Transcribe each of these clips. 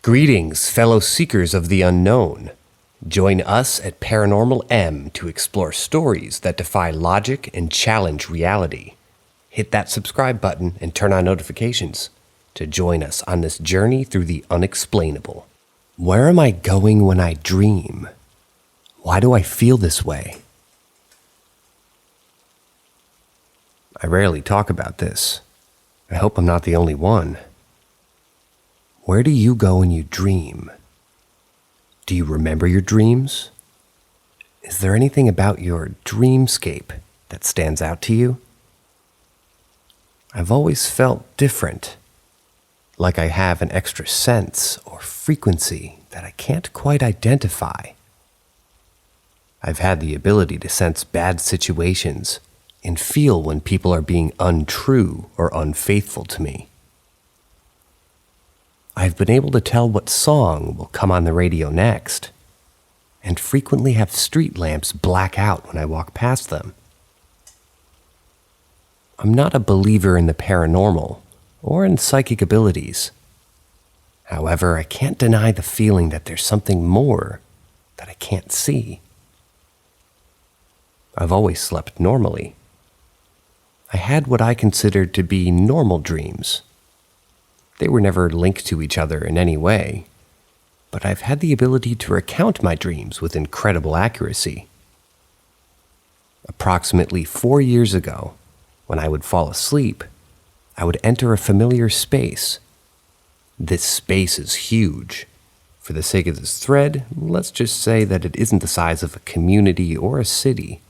Greetings, fellow seekers of the unknown. Join us at Paranormal M to explore stories that defy logic and challenge reality. Hit that subscribe button and turn on notifications to join us on this journey through the unexplainable. Where am I going when I dream? Why do I feel this way? I rarely talk about this. I hope I'm not the only one. Where do you go when you dream? Do you remember your dreams? Is there anything about your dreamscape that stands out to you? I've always felt different, like I have an extra sense or frequency that I can't quite identify. I've had the ability to sense bad situations and feel when people are being untrue or unfaithful to me. I've been able to tell what song will come on the radio next, and frequently have street lamps black out when I walk past them. I'm not a believer in the paranormal or in psychic abilities. However, I can't deny the feeling that there's something more that I can't see. I've always slept normally. I had what I considered to be normal dreams. They were never linked to each other in any way, but I've had the ability to recount my dreams with incredible accuracy. Approximately 4 years ago, when I would fall asleep, I would enter a familiar space. This space is huge. For the sake of this thread, let's just say that it isn't the size of a community or a city,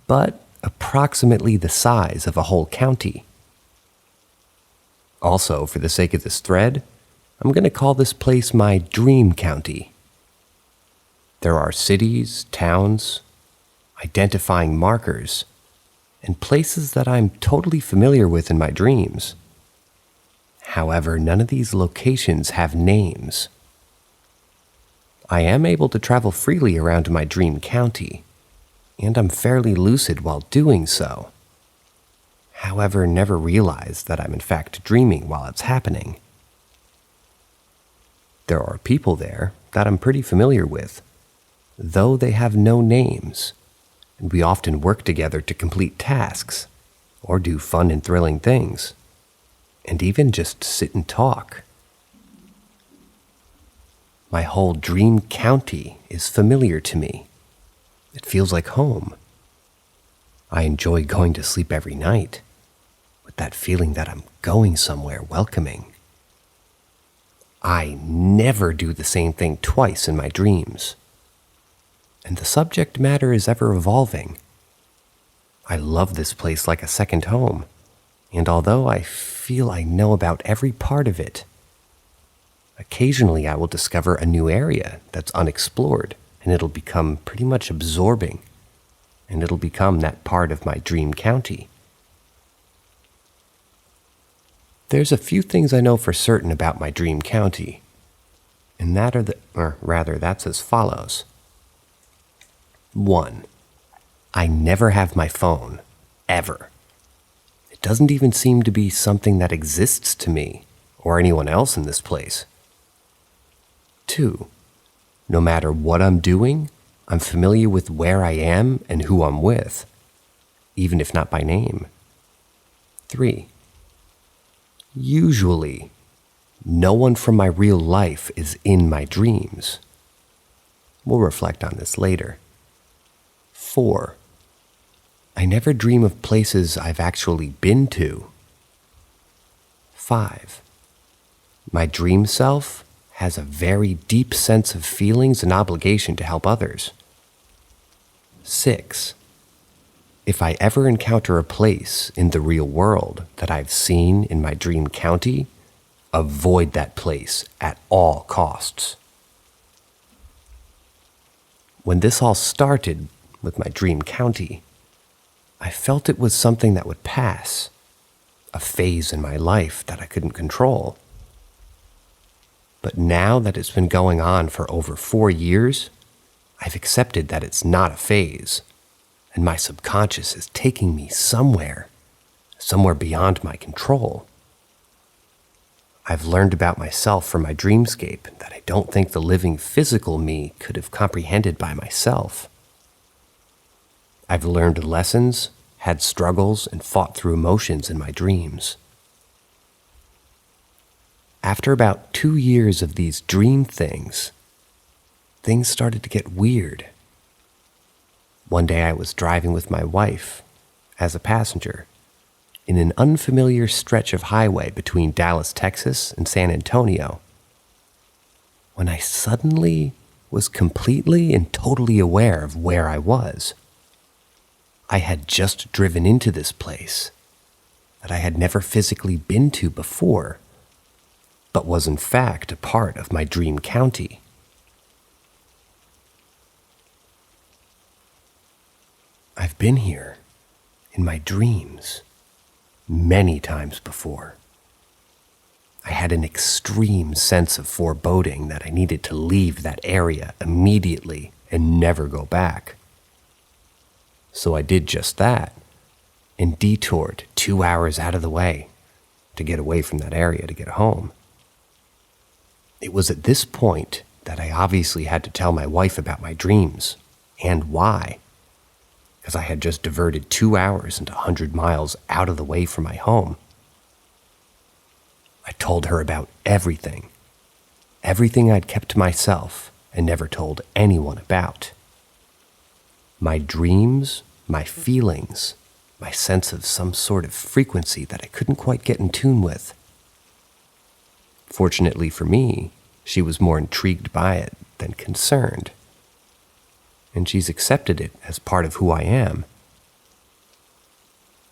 but approximately the size of a whole county. Also, for the sake of this thread, I'm going to call this place my dream county. There are cities, towns, identifying markers, and places that I'm totally familiar with in my dreams. However, none of these locations have names. I am able to travel freely around my dream county, and I'm fairly lucid while doing so. However, never realize that I'm in fact dreaming while it's happening. There are people there that I'm pretty familiar with, though they have no names, and we often work together to complete tasks, or do fun and thrilling things, and even just sit and talk. My whole dream county is familiar to me. It feels like home. I enjoy going to sleep every night, with that feeling that I'm going somewhere welcoming. I never do the same thing twice in my dreams, and the subject matter is ever evolving. I love this place like a second home, and although I feel I know about every part of it, occasionally I will discover a new area that's unexplored, and it'll become pretty much absorbing, and it'll become that part of my dream county. There's a few things I know for certain about my dream county, and that's as follows. 1. I never have my phone, ever. It doesn't even seem to be something that exists to me or anyone else in this place. 2. No matter what I'm doing, I'm familiar with where I am and who I'm with, even if not by name. 3. Usually, no one from my real life is in my dreams. We'll reflect on this later. 4. I never dream of places I've actually been to. 5. My dream self has a very deep sense of feelings and obligation to help others. 6. If I ever encounter a place in the real world that I've seen in my dream county, avoid that place at all costs. When this all started with my dream county, I felt it was something that would pass, a phase in my life that I couldn't control. But now that it's been going on for over 4 years, I've accepted that it's not a phase, and my subconscious is taking me somewhere beyond my control. I've learned about myself from my dreamscape that I don't think the living physical me could have comprehended by myself. I've learned lessons, had struggles, and fought through emotions in my dreams. After about 2 years of these dream things started to get weird. One day I was driving with my wife as a passenger in an unfamiliar stretch of highway between Dallas, Texas and San Antonio, when I suddenly was completely and totally aware of where I was. I had just driven into this place that I had never physically been to before, but was in fact a part of my dream county. I've been here in my dreams many times before. I had an extreme sense of foreboding that I needed to leave that area immediately and never go back. So I did just that and detoured 2 hours out of the way to get away from that area to get home. It was at this point that I obviously had to tell my wife about my dreams and why, because I had just diverted 2 hours and 100 miles out of the way from my home. I told her about everything I'd kept to myself and never told anyone about. My dreams, my feelings, my sense of some sort of frequency that I couldn't quite get in tune with. Fortunately for me, she was more intrigued by it than concerned, and she's accepted it as part of who I am.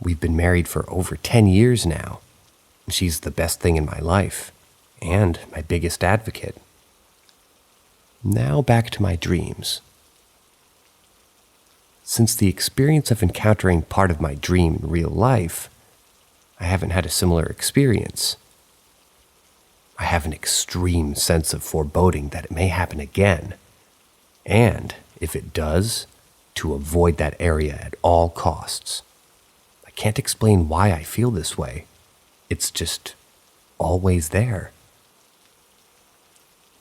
We've been married for over 10 years now, and she's the best thing in my life and my biggest advocate. Now back to my dreams. Since the experience of encountering part of my dream in real life, I haven't had a similar experience. I have an extreme sense of foreboding that it may happen again, and if it does, to avoid that area at all costs. I can't explain why I feel this way. It's just always there.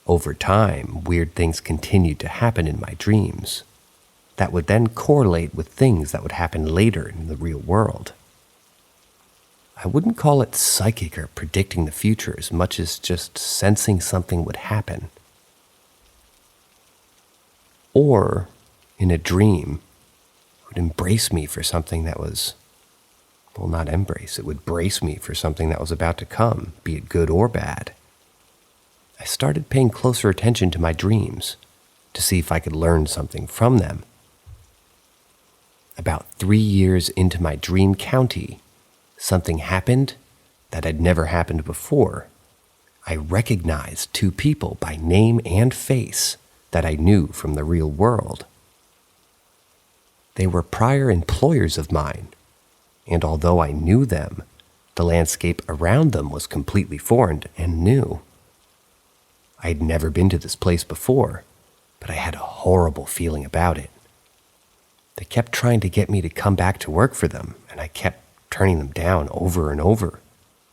Over time, weird things continued to happen in my dreams that would then correlate with things that would happen later in the real world. I wouldn't call it psychic or predicting the future as much as just sensing something would happen. Or, in a dream, would embrace me for something that was, well, not embrace, it would brace me for something that was about to come, be it good or bad. I started paying closer attention to my dreams to see if I could learn something from them. About 3 years into my dream county, something happened that had never happened before. I recognized 2 people by name and face that I knew from the real world. They were prior employers of mine, and although I knew them, the landscape around them was completely foreign and new. I had never been to this place before, but I had a horrible feeling about it. They kept trying to get me to come back to work for them, and I kept turning them down over and over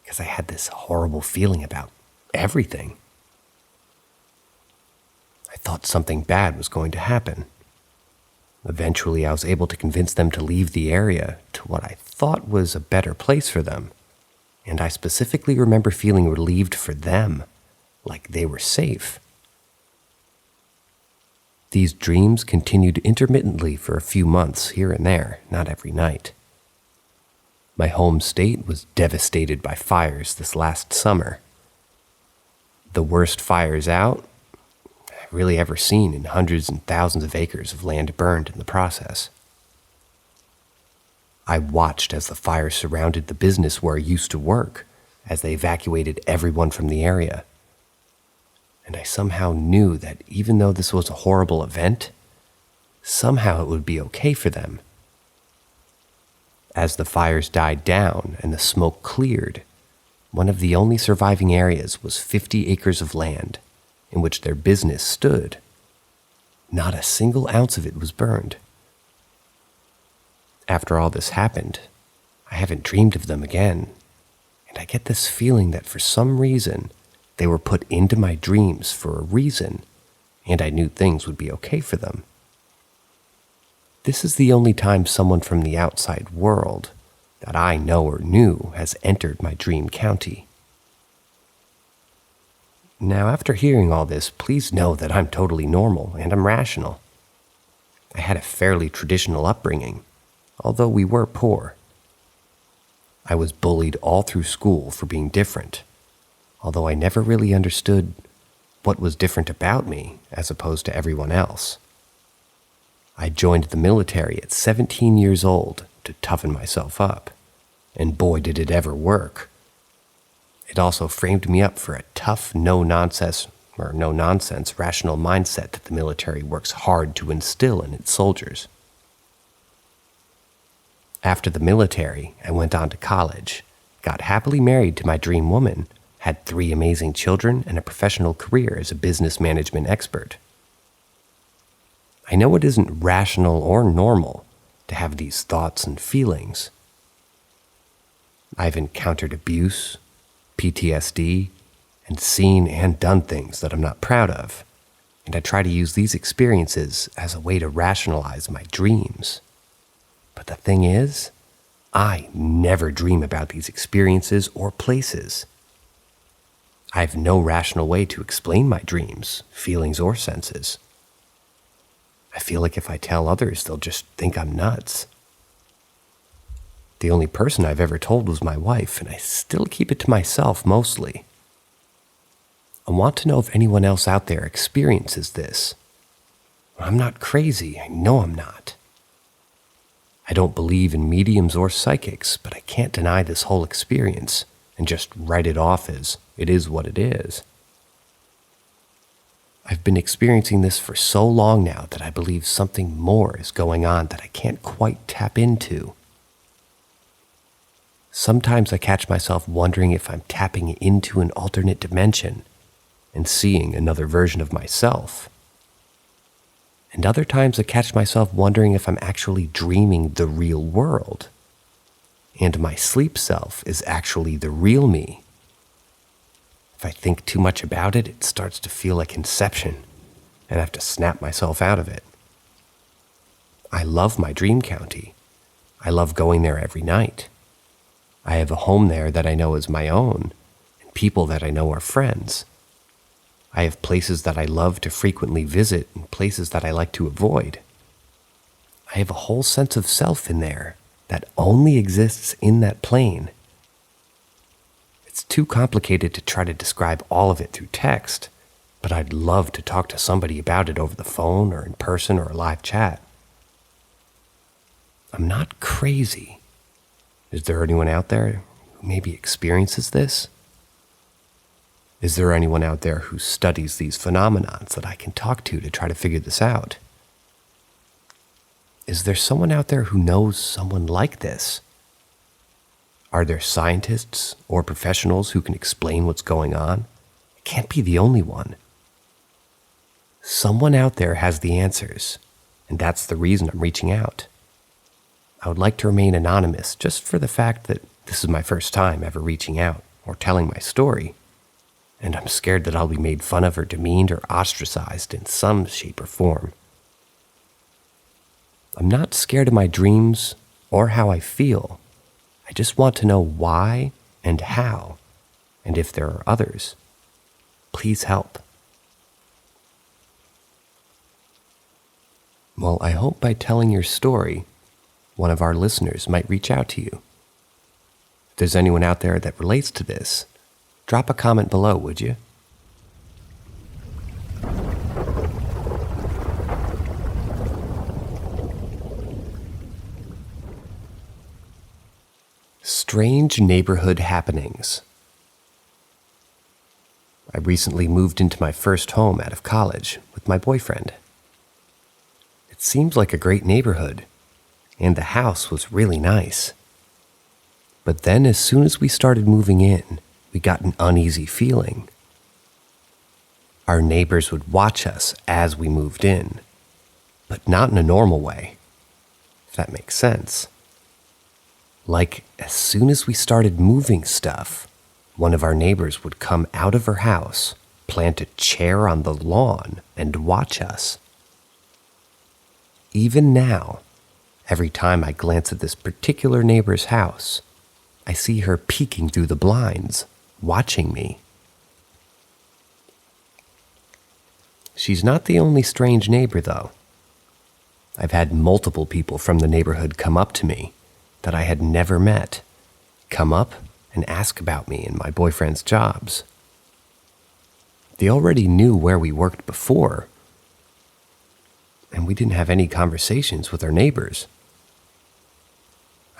because I had this horrible feeling about everything. I thought something bad was going to happen. Eventually, I was able to convince them to leave the area to what I thought was a better place for them, and I specifically remember feeling relieved for them, like they were safe. These dreams continued intermittently for a few months here and there, not every night. My home state was devastated by fires this last summer. The worst fires out I've really ever seen, in hundreds and thousands of acres of land burned in the process. I watched as the fire surrounded the business where I used to work, as they evacuated everyone from the area. And I somehow knew that even though this was a horrible event, somehow it would be okay for them. As the fires died down and the smoke cleared, one of the only surviving areas was 50 acres of land in which their business stood. Not a single ounce of it was burned. After all this happened, I haven't dreamed of them again, and I get this feeling that for some reason, They were put into my dreams for a reason, and I knew things would be okay for them. This is the only time someone from the outside world that I know or knew has entered my dream county. Now, after hearing all this, please know that I'm totally normal and I'm rational. I had a fairly traditional upbringing, although we were poor. I was bullied all through school for being different, although I never really understood what was different about me as opposed to everyone else. I joined the military at 17 years old to toughen myself up, and boy did it ever work. It also framed me up for a tough, no-nonsense rational mindset that the military works hard to instill in its soldiers. After the military, I went on to college, got happily married to my dream woman, had 3 amazing children, and a professional career as a business management expert. I know it isn't rational or normal to have these thoughts and feelings. I've encountered abuse, PTSD, and seen and done things that I'm not proud of, and I try to use these experiences as a way to rationalize my dreams. But the thing is, I never dream about these experiences or places. I have no rational way to explain my dreams, feelings, or senses. I feel like if I tell others, they'll just think I'm nuts. The only person I've ever told was my wife, and I still keep it to myself mostly. I want to know if anyone else out there experiences this. I'm not crazy, I know I'm not. I don't believe in mediums or psychics, but I can't deny this whole experience and just write it off as it is what it is. I've been experiencing this for so long now that I believe something more is going on that I can't quite tap into. Sometimes I catch myself wondering if I'm tapping into an alternate dimension and seeing another version of myself. And other times I catch myself wondering if I'm actually dreaming the real world, and my sleep self is actually the real me. If I think too much about it, it starts to feel like Inception, and I have to snap myself out of it. I love my dream county. I love going there every night. I have a home there that I know is my own, and people that I know are friends. I have places that I love to frequently visit and places that I like to avoid. I have a whole sense of self in there that only exists in that plane. It's too complicated to try to describe all of it through text, but I'd love to talk to somebody about it over the phone or in person or a live chat. I'm not crazy. Is there anyone out there who maybe experiences this? Is there anyone out there who studies these phenomena that I can talk to try to figure this out? Is there someone out there who knows someone like this? Are there scientists or professionals who can explain what's going on? I can't be the only one. Someone out there has the answers, and that's the reason I'm reaching out. I would like to remain anonymous just for the fact that this is my first time ever reaching out or telling my story, and I'm scared that I'll be made fun of or demeaned or ostracized in some shape or form. I'm not scared of my dreams or how I feel. I just want to know why and how, and if there are others. Please help. Well, I hope by telling your story, one of our listeners might reach out to you. If there's anyone out there that relates to this, drop a comment below, would you? Strange neighborhood happenings. I recently moved into my first home out of college with my boyfriend. It seems like a great neighborhood, and the house was really nice. But then as soon as we started moving in, we got an uneasy feeling. Our neighbors would watch us as we moved in, but not in a normal way, if that makes sense. Like, as soon as we started moving stuff, one of our neighbors would come out of her house, plant a chair on the lawn, and watch us. Even now, every time I glance at this particular neighbor's house, I see her peeking through the blinds, watching me. She's not the only strange neighbor, though. I've had multiple people from the neighborhood come up to me that I had never met, come up and ask about me and my boyfriend's jobs. They already knew where we worked before, and we didn't have any conversations with our neighbors.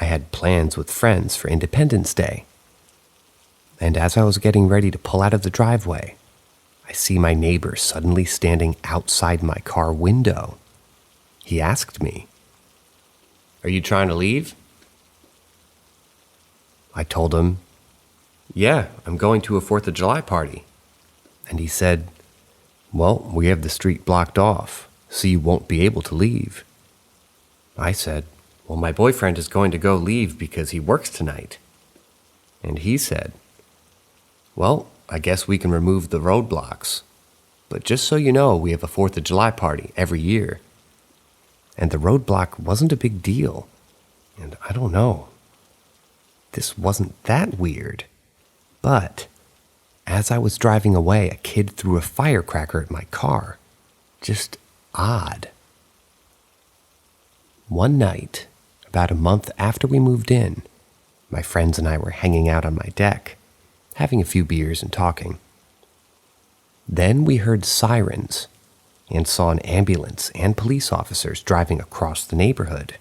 I had plans with friends for Independence Day, and as I was getting ready to pull out of the driveway, I see my neighbor suddenly standing outside my car window. He asked me, "Are you trying to leave?" I told him, "Yeah, I'm going to a 4th of July party." And he said, "Well, we have the street blocked off, so you won't be able to leave." I said, "Well, my boyfriend is going to go leave because he works tonight." And he said, "Well, I guess we can remove the roadblocks. But just so you know, we have a 4th of July party every year." And the roadblock wasn't a big deal. And I don't know. This wasn't that weird. But as I was driving away, a kid threw a firecracker at my car. Just odd. One night, about a month after we moved in, my friends and I were hanging out on my deck, having a few beers and talking. Then we heard sirens and saw an ambulance and police officers driving across the neighborhood.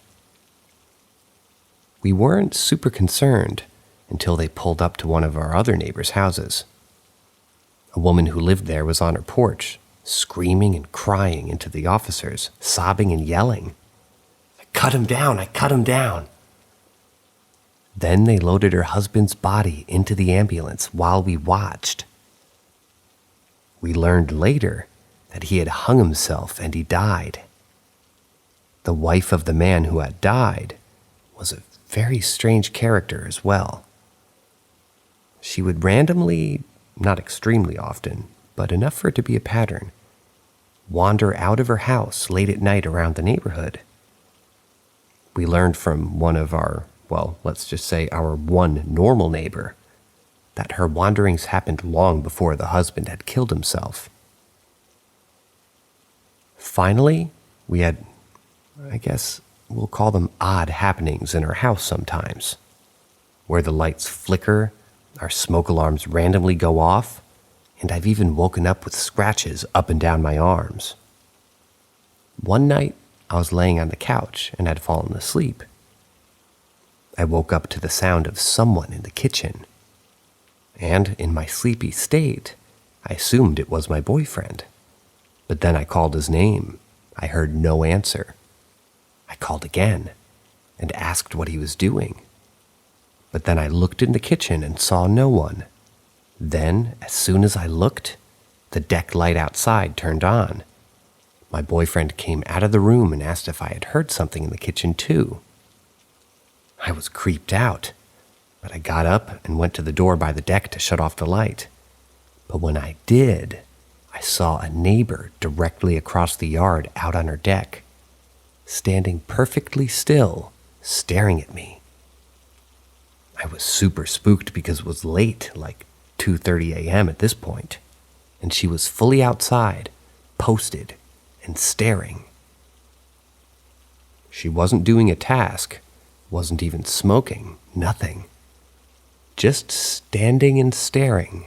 We weren't super concerned until they pulled up to one of our other neighbors' houses. A woman who lived there was on her porch, screaming and crying into the officers, sobbing and yelling, "I cut him down, I cut him down." Then they loaded her husband's body into the ambulance while we watched. We learned later that he had hung himself and he died. The wife of the man who had died was a very strange character as well. She would randomly, not extremely often, but enough for it to be a pattern, wander out of her house late at night around the neighborhood. We learned from one of our, well, let's just say our one normal neighbor, that her wanderings happened long before the husband had killed himself. Finally, we had, I guess we'll call them odd happenings in our house sometimes, where the lights flicker, our smoke alarms randomly go off, and I've even woken up with scratches up and down my arms. One night, I was laying on the couch and had fallen asleep. I woke up to the sound of someone in the kitchen, and in my sleepy state, I assumed it was my boyfriend. But then I called his name. I heard no answer. I called again and asked what he was doing. But then I looked in the kitchen and saw no one. Then, as soon as I looked, the deck light outside turned on. My boyfriend came out of the room and asked if I had heard something in the kitchen too. I was creeped out, but I got up and went to the door by the deck to shut off the light. But when I did, I saw a neighbor directly across the yard out on her deck, standing perfectly still, staring at me. I was super spooked because it was late, like 2:30 a.m. at this point, and she was fully outside, posted, and staring. She wasn't doing a task, wasn't even smoking, nothing. Just standing and staring.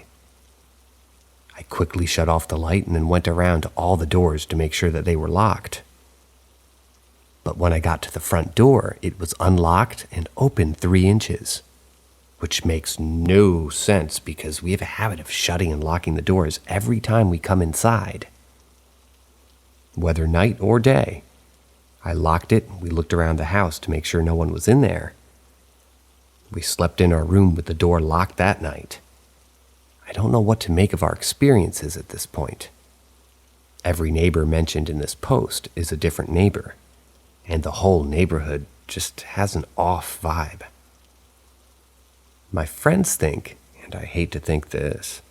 I quickly shut off the light and then went around to all the doors to make sure that they were locked. But when I got to the front door, it was unlocked and open 3 inches, which makes no sense because we have a habit of shutting and locking the doors every time we come inside. Whether night or day, I locked it and we looked around the house to make sure no one was in there. We slept in our room with the door locked that night. I don't know what to make of our experiences at this point. Every neighbor mentioned in this post is a different neighbor, and the whole neighborhood just has an off vibe. My friends think, and and I hate to think this,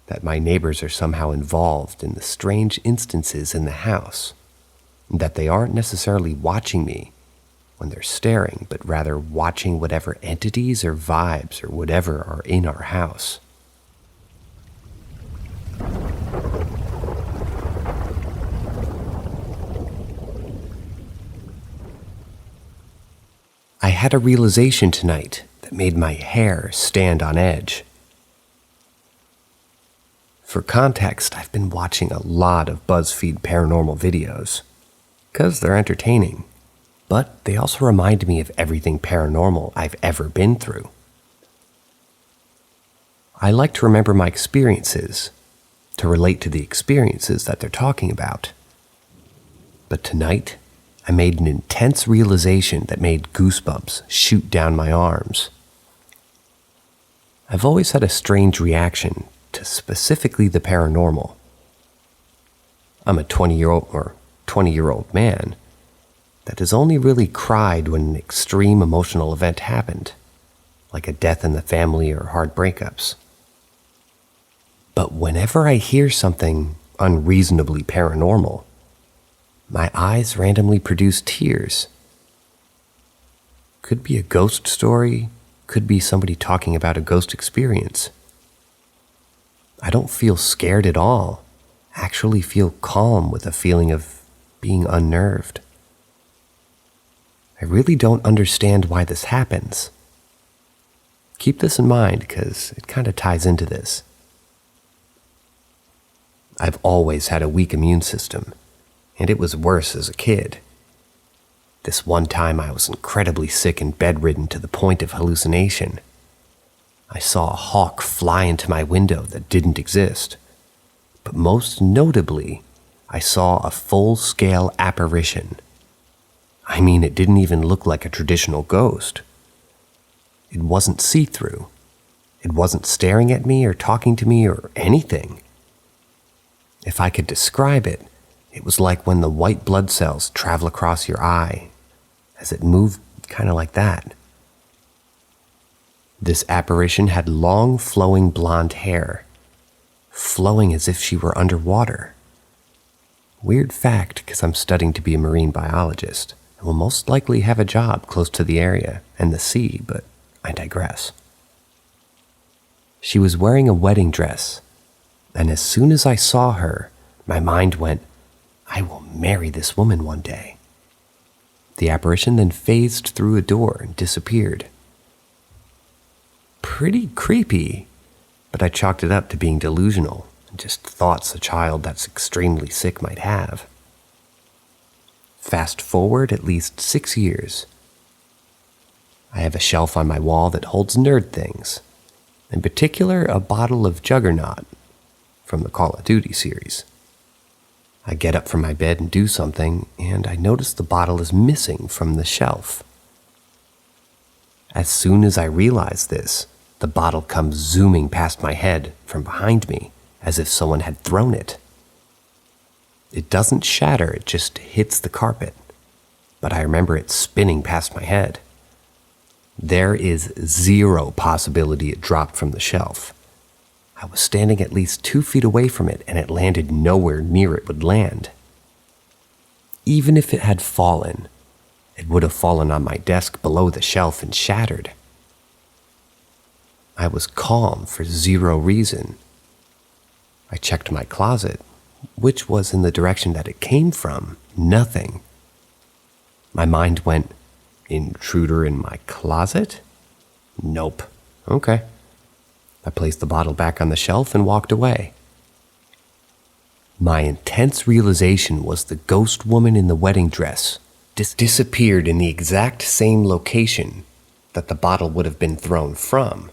that my neighbors are somehow involved in the strange instances in the house, and that they aren't necessarily watching me when they're staring, but rather watching whatever entities or vibes or whatever are in our house. I had a realization tonight that made my hair stand on edge. For context, I've been watching a lot of BuzzFeed paranormal videos, because they're entertaining, but they also remind me of everything paranormal I've ever been through. I like to remember my experiences, to relate to the experiences that they're talking about. But tonight, I made an intense realization that made goosebumps shoot down my arms. I've always had a strange reaction to specifically the paranormal. I'm a 20-year-old man that has only really cried when an extreme emotional event happened, like a death in the family or hard breakups. But whenever I hear something unreasonably paranormal, my eyes randomly produce tears. Could be a ghost story, could be somebody talking about a ghost experience. I don't feel scared at all, actually feel calm with a feeling of being unnerved. I really don't understand why this happens. Keep this in mind because it kind of ties into this. I've always had a weak immune system, and it was worse as a kid. This one time I was incredibly sick and bedridden to the point of hallucination. I saw a hawk fly into my window that didn't exist, but most notably, I saw a full-scale apparition. I mean, it didn't even look like a traditional ghost. It wasn't see-through. It wasn't staring at me or talking to me or anything. If I could describe it, it was like when the white blood cells travel across your eye, as it moved kind of like that. This apparition had long, flowing blonde hair, flowing as if she were underwater. Weird fact, because I'm studying to be a marine biologist, and will most likely have a job close to the area and the sea, but I digress. She was wearing a wedding dress, and as soon as I saw her, my mind went, I will marry this woman one day. The apparition then phased through a door and disappeared. Pretty creepy, but I chalked it up to being delusional and just thoughts a child that's extremely sick might have. Fast forward at least 6 years. I have a shelf on my wall that holds nerd things, in particular a bottle of Juggernaut from the Call of Duty series. I get up from my bed and do something, and I notice the bottle is missing from the shelf. As soon as I realize this, the bottle comes zooming past my head from behind me, as if someone had thrown it. It doesn't shatter, it just hits the carpet, but I remember it spinning past my head. There is zero possibility it dropped from the shelf. I was standing at least 2 feet away from it, and it landed nowhere near it would land. Even if it had fallen, it would have fallen on my desk below the shelf and shattered. I was calm for zero reason. I checked my closet, which was in the direction that it came from. Nothing. My mind went, intruder in my closet? Nope. Okay. I placed the bottle back on the shelf and walked away. My intense realization was the ghost woman in the wedding dress disappeared in the exact same location that the bottle would have been thrown from.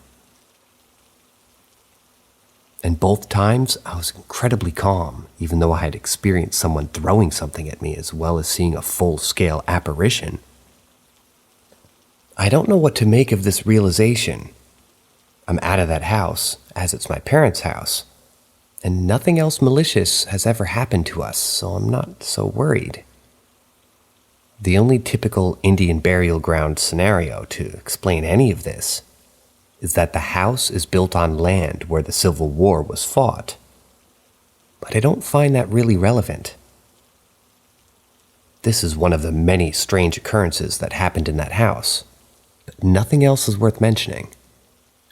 And both times, I was incredibly calm, even though I had experienced someone throwing something at me as well as seeing a full-scale apparition. I don't know what to make of this realization. I'm out of that house, as it's my parents' house, and nothing else malicious has ever happened to us, so I'm not so worried. The only typical Indian burial ground scenario to explain any of this is that the house is built on land where the Civil War was fought. But I don't find that really relevant. This is one of the many strange occurrences that happened in that house, but nothing else is worth mentioning.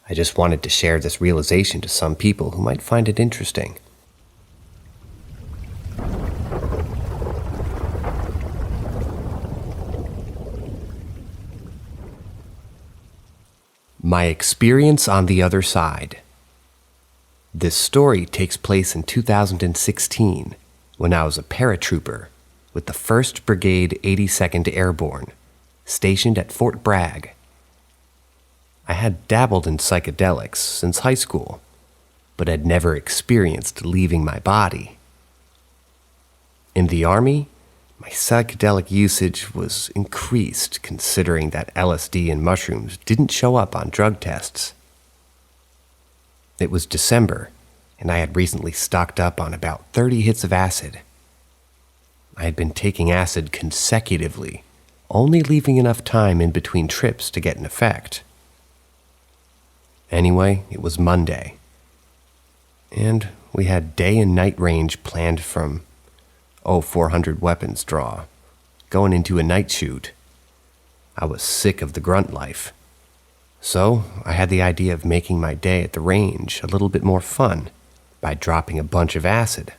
I just wanted to share this realization to some people who might find it interesting. My experience on the other side. This story takes place in 2016 when I was a paratrooper with the 1st Brigade 82nd Airborne, stationed at Fort Bragg. I had dabbled in psychedelics since high school, but had never experienced leaving my body. In the Army, my psychedelic usage was increased considering that LSD and mushrooms didn't show up on drug tests. It was December, and I had recently stocked up on about 30 hits of acid. I had been taking acid consecutively, only leaving enough time in between trips to get an effect. Anyway, it was Monday, and we had day and night range planned from 400 weapons draw, going into a night shoot. I was sick of the grunt life, so I had the idea of making my day at the range a little bit more fun by dropping a bunch of acid.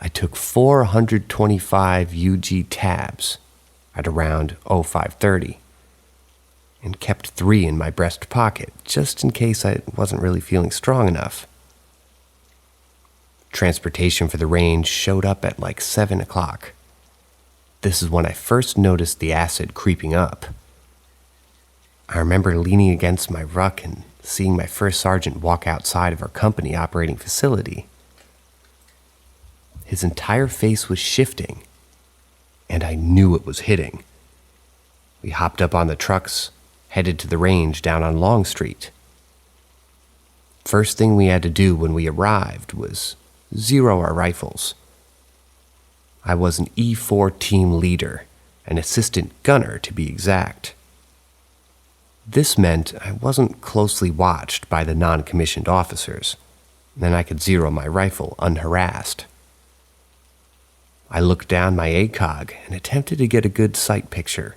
I took 425 UG tabs at around 0530 and kept 3 in my breast pocket just in case I wasn't really feeling strong enough. Transportation for the range showed up at like 7 o'clock. This is when I first noticed the acid creeping up. I remember leaning against my ruck and seeing my first sergeant walk outside of our company operating facility. His entire face was shifting, and I knew it was hitting. We hopped up on the trucks, headed to the range down on Long Street. First thing we had to do when we arrived was zero our rifles. I was an E4 team leader, an assistant gunner to be exact. This meant I wasn't closely watched by the non-commissioned officers, and I could zero my rifle unharassed. I looked down my ACOG and attempted to get a good sight picture.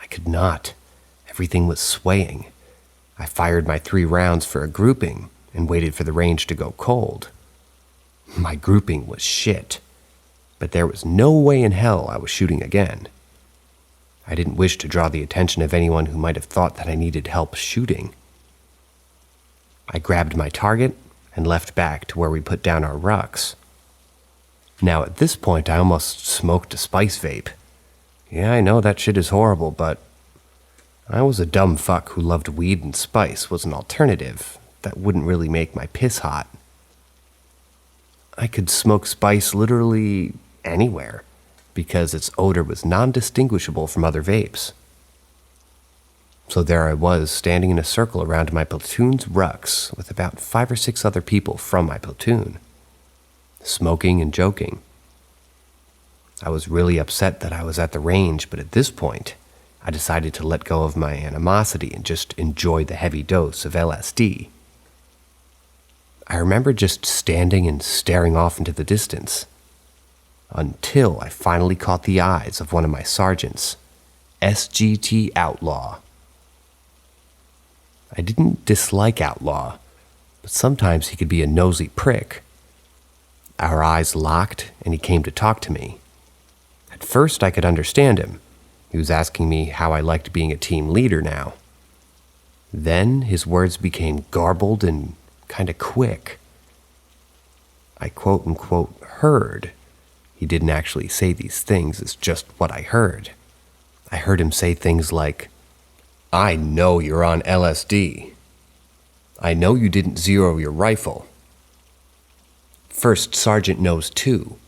I could not. Everything was swaying. I fired my 3 rounds for a grouping and waited for the range to go cold. My grouping was shit, but there was no way in hell I was shooting again. I didn't wish to draw the attention of anyone who might have thought that I needed help shooting. I grabbed my target and left back to where we put down our rucks. Now at this point I almost smoked a spice vape. Yeah, I know that shit is horrible, but I was a dumb fuck who loved weed, and spice was an alternative that wouldn't really make my piss hot. I could smoke spice literally anywhere because its odor was non-distinguishable from other vapes. So there I was, standing in a circle around my platoon's rucks with about 5 or 6 other people from my platoon, smoking and joking. I was really upset that I was at the range, but at this point, I decided to let go of my animosity and just enjoy the heavy dose of LSD. I remember just standing and staring off into the distance, until I finally caught the eyes of one of my sergeants, SGT Outlaw. I didn't dislike Outlaw, but sometimes he could be a nosy prick. Our eyes locked, and he came to talk to me. At first, I could understand him. He was asking me how I liked being a team leader now. Then his words became garbled and kind of quick. I quote-unquote heard. He didn't actually say these things, it's just what I heard. I heard him say things like, "I know you're on LSD. I know you didn't zero your rifle. First Sergeant knows too,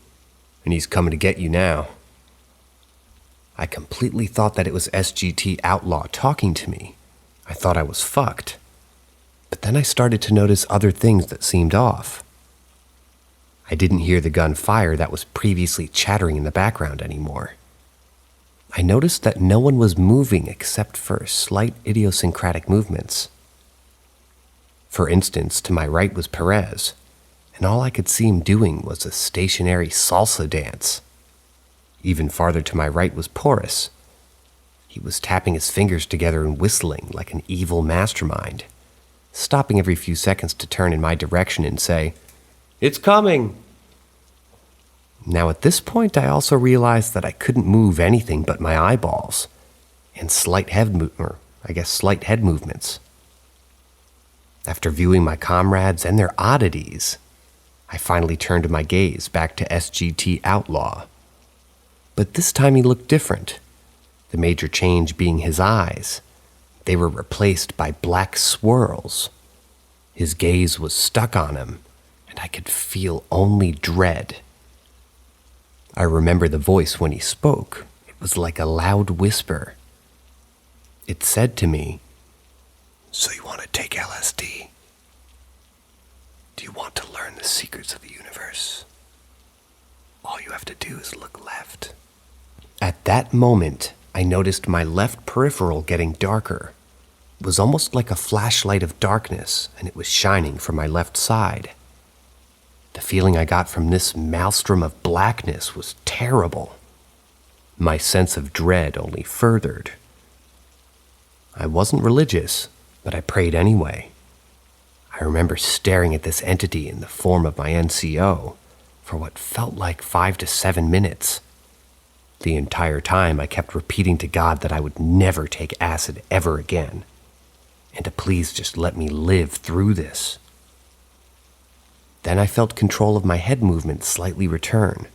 and he's coming to get you now." I completely thought that it was SGT Outlaw talking to me. I thought I was fucked. But then I started to notice other things that seemed off. I didn't hear the gun fire that was previously chattering in the background anymore. I noticed that no one was moving except for slight idiosyncratic movements. For instance, to my right was Perez, and all I could see him doing was a stationary salsa dance. Even farther to my right was Porus. He was tapping his fingers together and whistling like an evil mastermind, stopping every few seconds to turn in my direction and say, "It's coming!" Now at this point, I also realized that I couldn't move anything but my eyeballs and slight head movements. After viewing my comrades and their oddities, I finally turned my gaze back to SGT Outlaw. But this time he looked different, the major change being his eyes. They were replaced by black swirls. His gaze was stuck on him, and I could feel only dread. I remember the voice when he spoke. It was like a loud whisper. It said to me, "So you want to take LSD? Do you want to learn the secrets of the universe? All you have to do is look left." At that moment, I noticed my left peripheral getting darker. It was almost like a flashlight of darkness, and it was shining from my left side. The feeling I got from this maelstrom of blackness was terrible. My sense of dread only furthered. I wasn't religious, but I prayed anyway. I remember staring at this entity in the form of my NCO for what felt like 5 to 7 minutes. The entire time I kept repeating to God that I would never take acid ever again, and to please just let me live through this. Then I felt control of my head movement slightly return.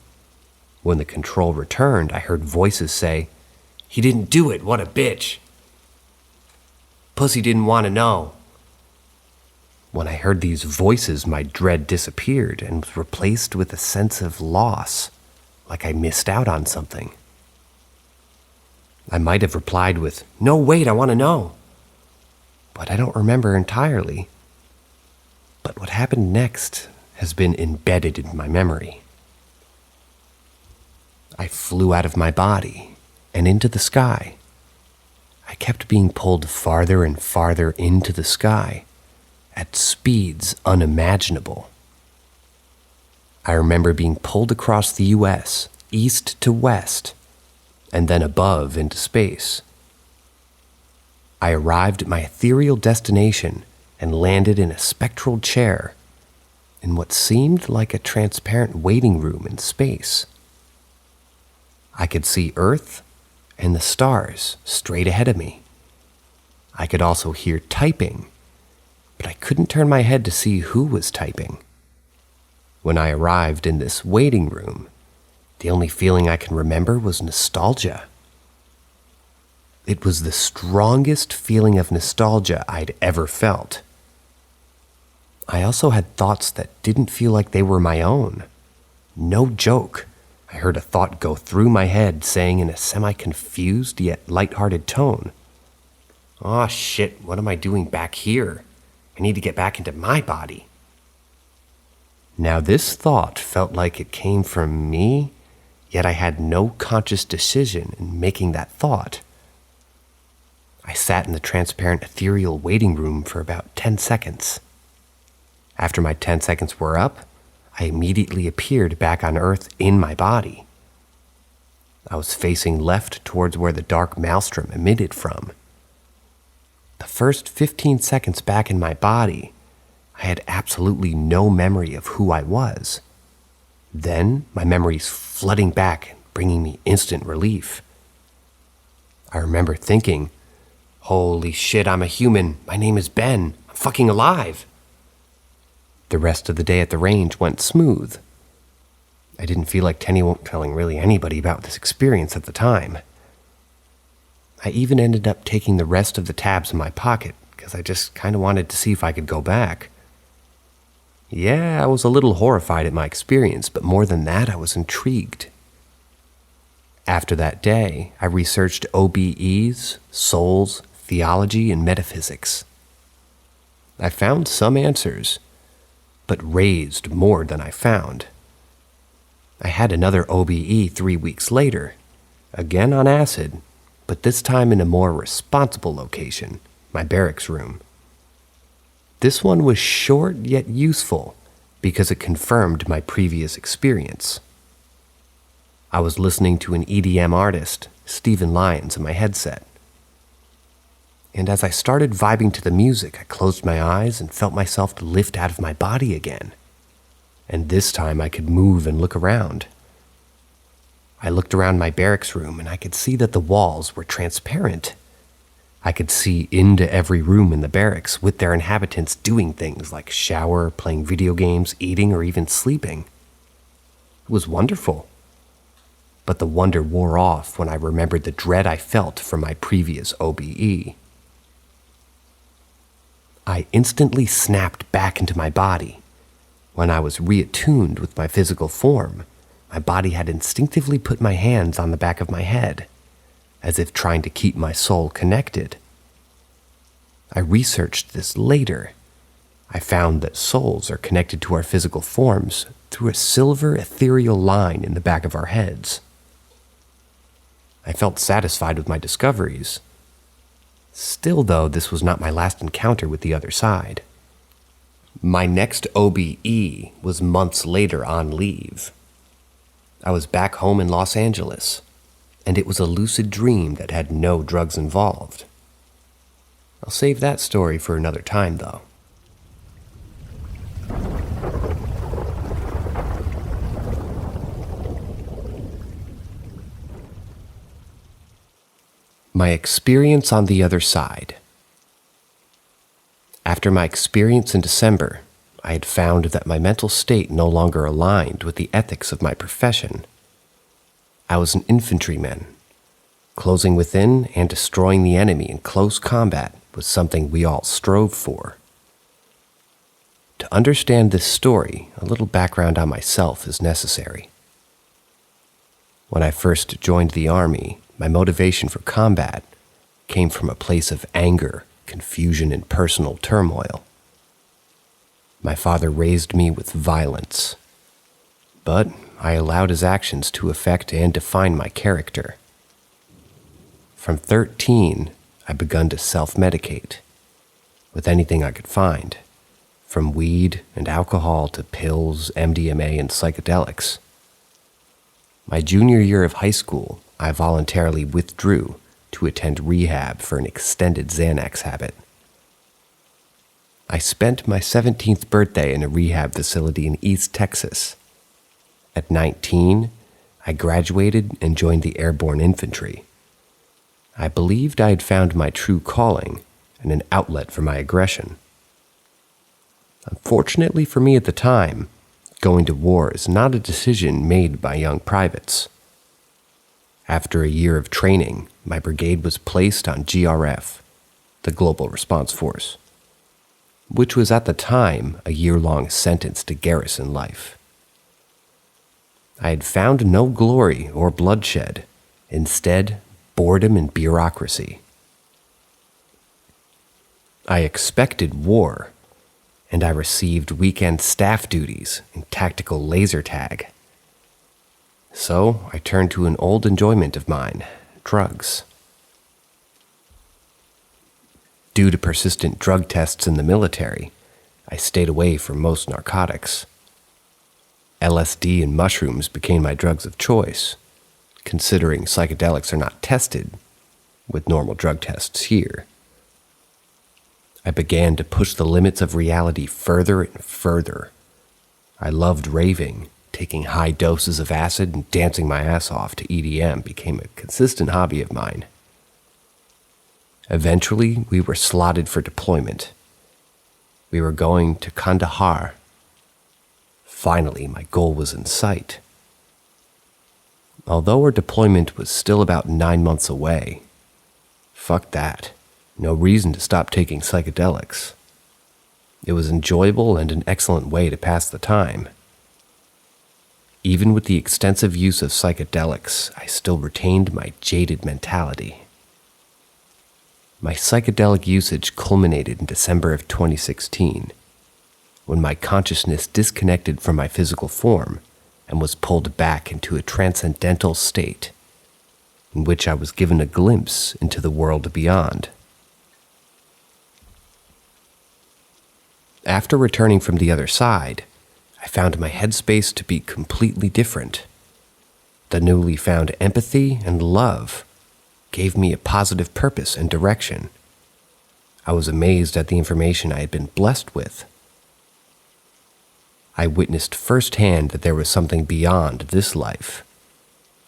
When the control returned, I heard voices say, "He didn't do it, what a bitch. Pussy didn't want to know." When I heard these voices, my dread disappeared and was replaced with a sense of loss, like I missed out on something. I might have replied with, "No, wait, I want to know." But I don't remember entirely. But what happened next has been embedded in my memory. I flew out of my body and into the sky. I kept being pulled farther and farther into the sky at speeds unimaginable. I remember being pulled across the US, east to west, and then above into space. I arrived at my ethereal destination and landed in a spectral chair in what seemed like a transparent waiting room in space. I could see Earth and the stars straight ahead of me. I could also hear typing, but I couldn't turn my head to see who was typing. When I arrived in this waiting room, the only feeling I can remember was nostalgia. It was the strongest feeling of nostalgia I'd ever felt. I also had thoughts that didn't feel like they were my own. No joke. I heard a thought go through my head saying in a semi-confused yet lighthearted tone, "Aw, shit, what am I doing back here? I need to get back into my body." Now this thought felt like it came from me, yet I had no conscious decision in making that thought. I sat in the transparent ethereal waiting room for about 10 seconds. After my 10 seconds were up, I immediately appeared back on Earth in my body. I was facing left towards where the dark maelstrom emitted from. The first 15 seconds back in my body, I had absolutely no memory of who I was. Then my memories flooding back, bringing me instant relief. I remember thinking, "Holy shit, I'm a human. My name is Ben. I'm fucking alive." The rest of the day at the range went smooth. I didn't feel like telling really anybody about this experience at the time. I even ended up taking the rest of the tabs in my pocket because I just kind of wanted to see if I could go back. Yeah, I was a little horrified at my experience, but more than that, I was intrigued. After that day, I researched OBEs, souls, theology, and metaphysics. I found some answers, but raised more than I found. I had another OBE 3 weeks later, again on acid, but this time in a more responsible location, my barracks room. This one was short yet useful because it confirmed my previous experience. I was listening to an EDM artist, Stephen Lyons, in my headset. And as I started vibing to the music, I closed my eyes and felt myself lift out of my body again. And this time I could move and look around. I looked around my barracks room and I could see that the walls were transparent. I could see into every room in the barracks with their inhabitants doing things like shower, playing video games, eating, or even sleeping. It was wonderful. But the wonder wore off when I remembered the dread I felt from my previous OBE. I instantly snapped back into my body. When I was reattuned with my physical form, my body had instinctively put my hands on the back of my head, as if trying to keep my soul connected. I researched this later. I found that souls are connected to our physical forms through a silver ethereal line in the back of our heads. I felt satisfied with my discoveries. Still, though, this was not my last encounter with the other side. My next OBE was months later on leave. I was back home in Los Angeles, and it was a lucid dream that had no drugs involved. I'll save that story for another time, though. My experience on the other side. After my experience in December, I had found that my mental state no longer aligned with the ethics of my profession. I was an infantryman. Closing within and destroying the enemy in close combat was something we all strove for. To understand this story, a little background on myself is necessary. When I first joined the Army, my motivation for combat came from a place of anger, confusion, and personal turmoil. My father raised me with violence, but I allowed his actions to affect and define my character. From 13, I begun to self-medicate with anything I could find, from weed and alcohol to pills, MDMA, and psychedelics. My junior year of high school, I voluntarily withdrew to attend rehab for an extended Xanax habit. I spent my 17th birthday in a rehab facility in East Texas. At 19, I graduated and joined the Airborne Infantry. I believed I had found my true calling and an outlet for my aggression. Unfortunately for me at the time, going to war is not a decision made by young privates. After a year of training, my brigade was placed on GRF, the Global Response Force, which was at the time a year-long sentence to garrison life. I had found no glory or bloodshed, instead boredom and bureaucracy. I expected war, and I received weekend staff duties and tactical laser tag. So I turned to an old enjoyment of mine, drugs. Due to persistent drug tests in the military, I stayed away from most narcotics. LSD and mushrooms became my drugs of choice, considering psychedelics are not tested with normal drug tests here. I began to push the limits of reality further and further. I loved raving. Taking high doses of acid and dancing my ass off to EDM became a consistent hobby of mine. Eventually, we were slotted for deployment. We were going to Kandahar. Finally, my goal was in sight. Although our deployment was still about 9 months away, fuck that. No reason to stop taking psychedelics. It was enjoyable and an excellent way to pass the time. Even with the extensive use of psychedelics, I still retained my jaded mentality. My psychedelic usage culminated in December of 2016, when my consciousness disconnected from my physical form and was pulled back into a transcendental state. in which I was given a glimpse into the world beyond. After returning from the other side, I found my headspace to be completely different. The newly found empathy and love gave me a positive purpose and direction. I was amazed at the information I had been blessed with. I witnessed firsthand that there was something beyond this life.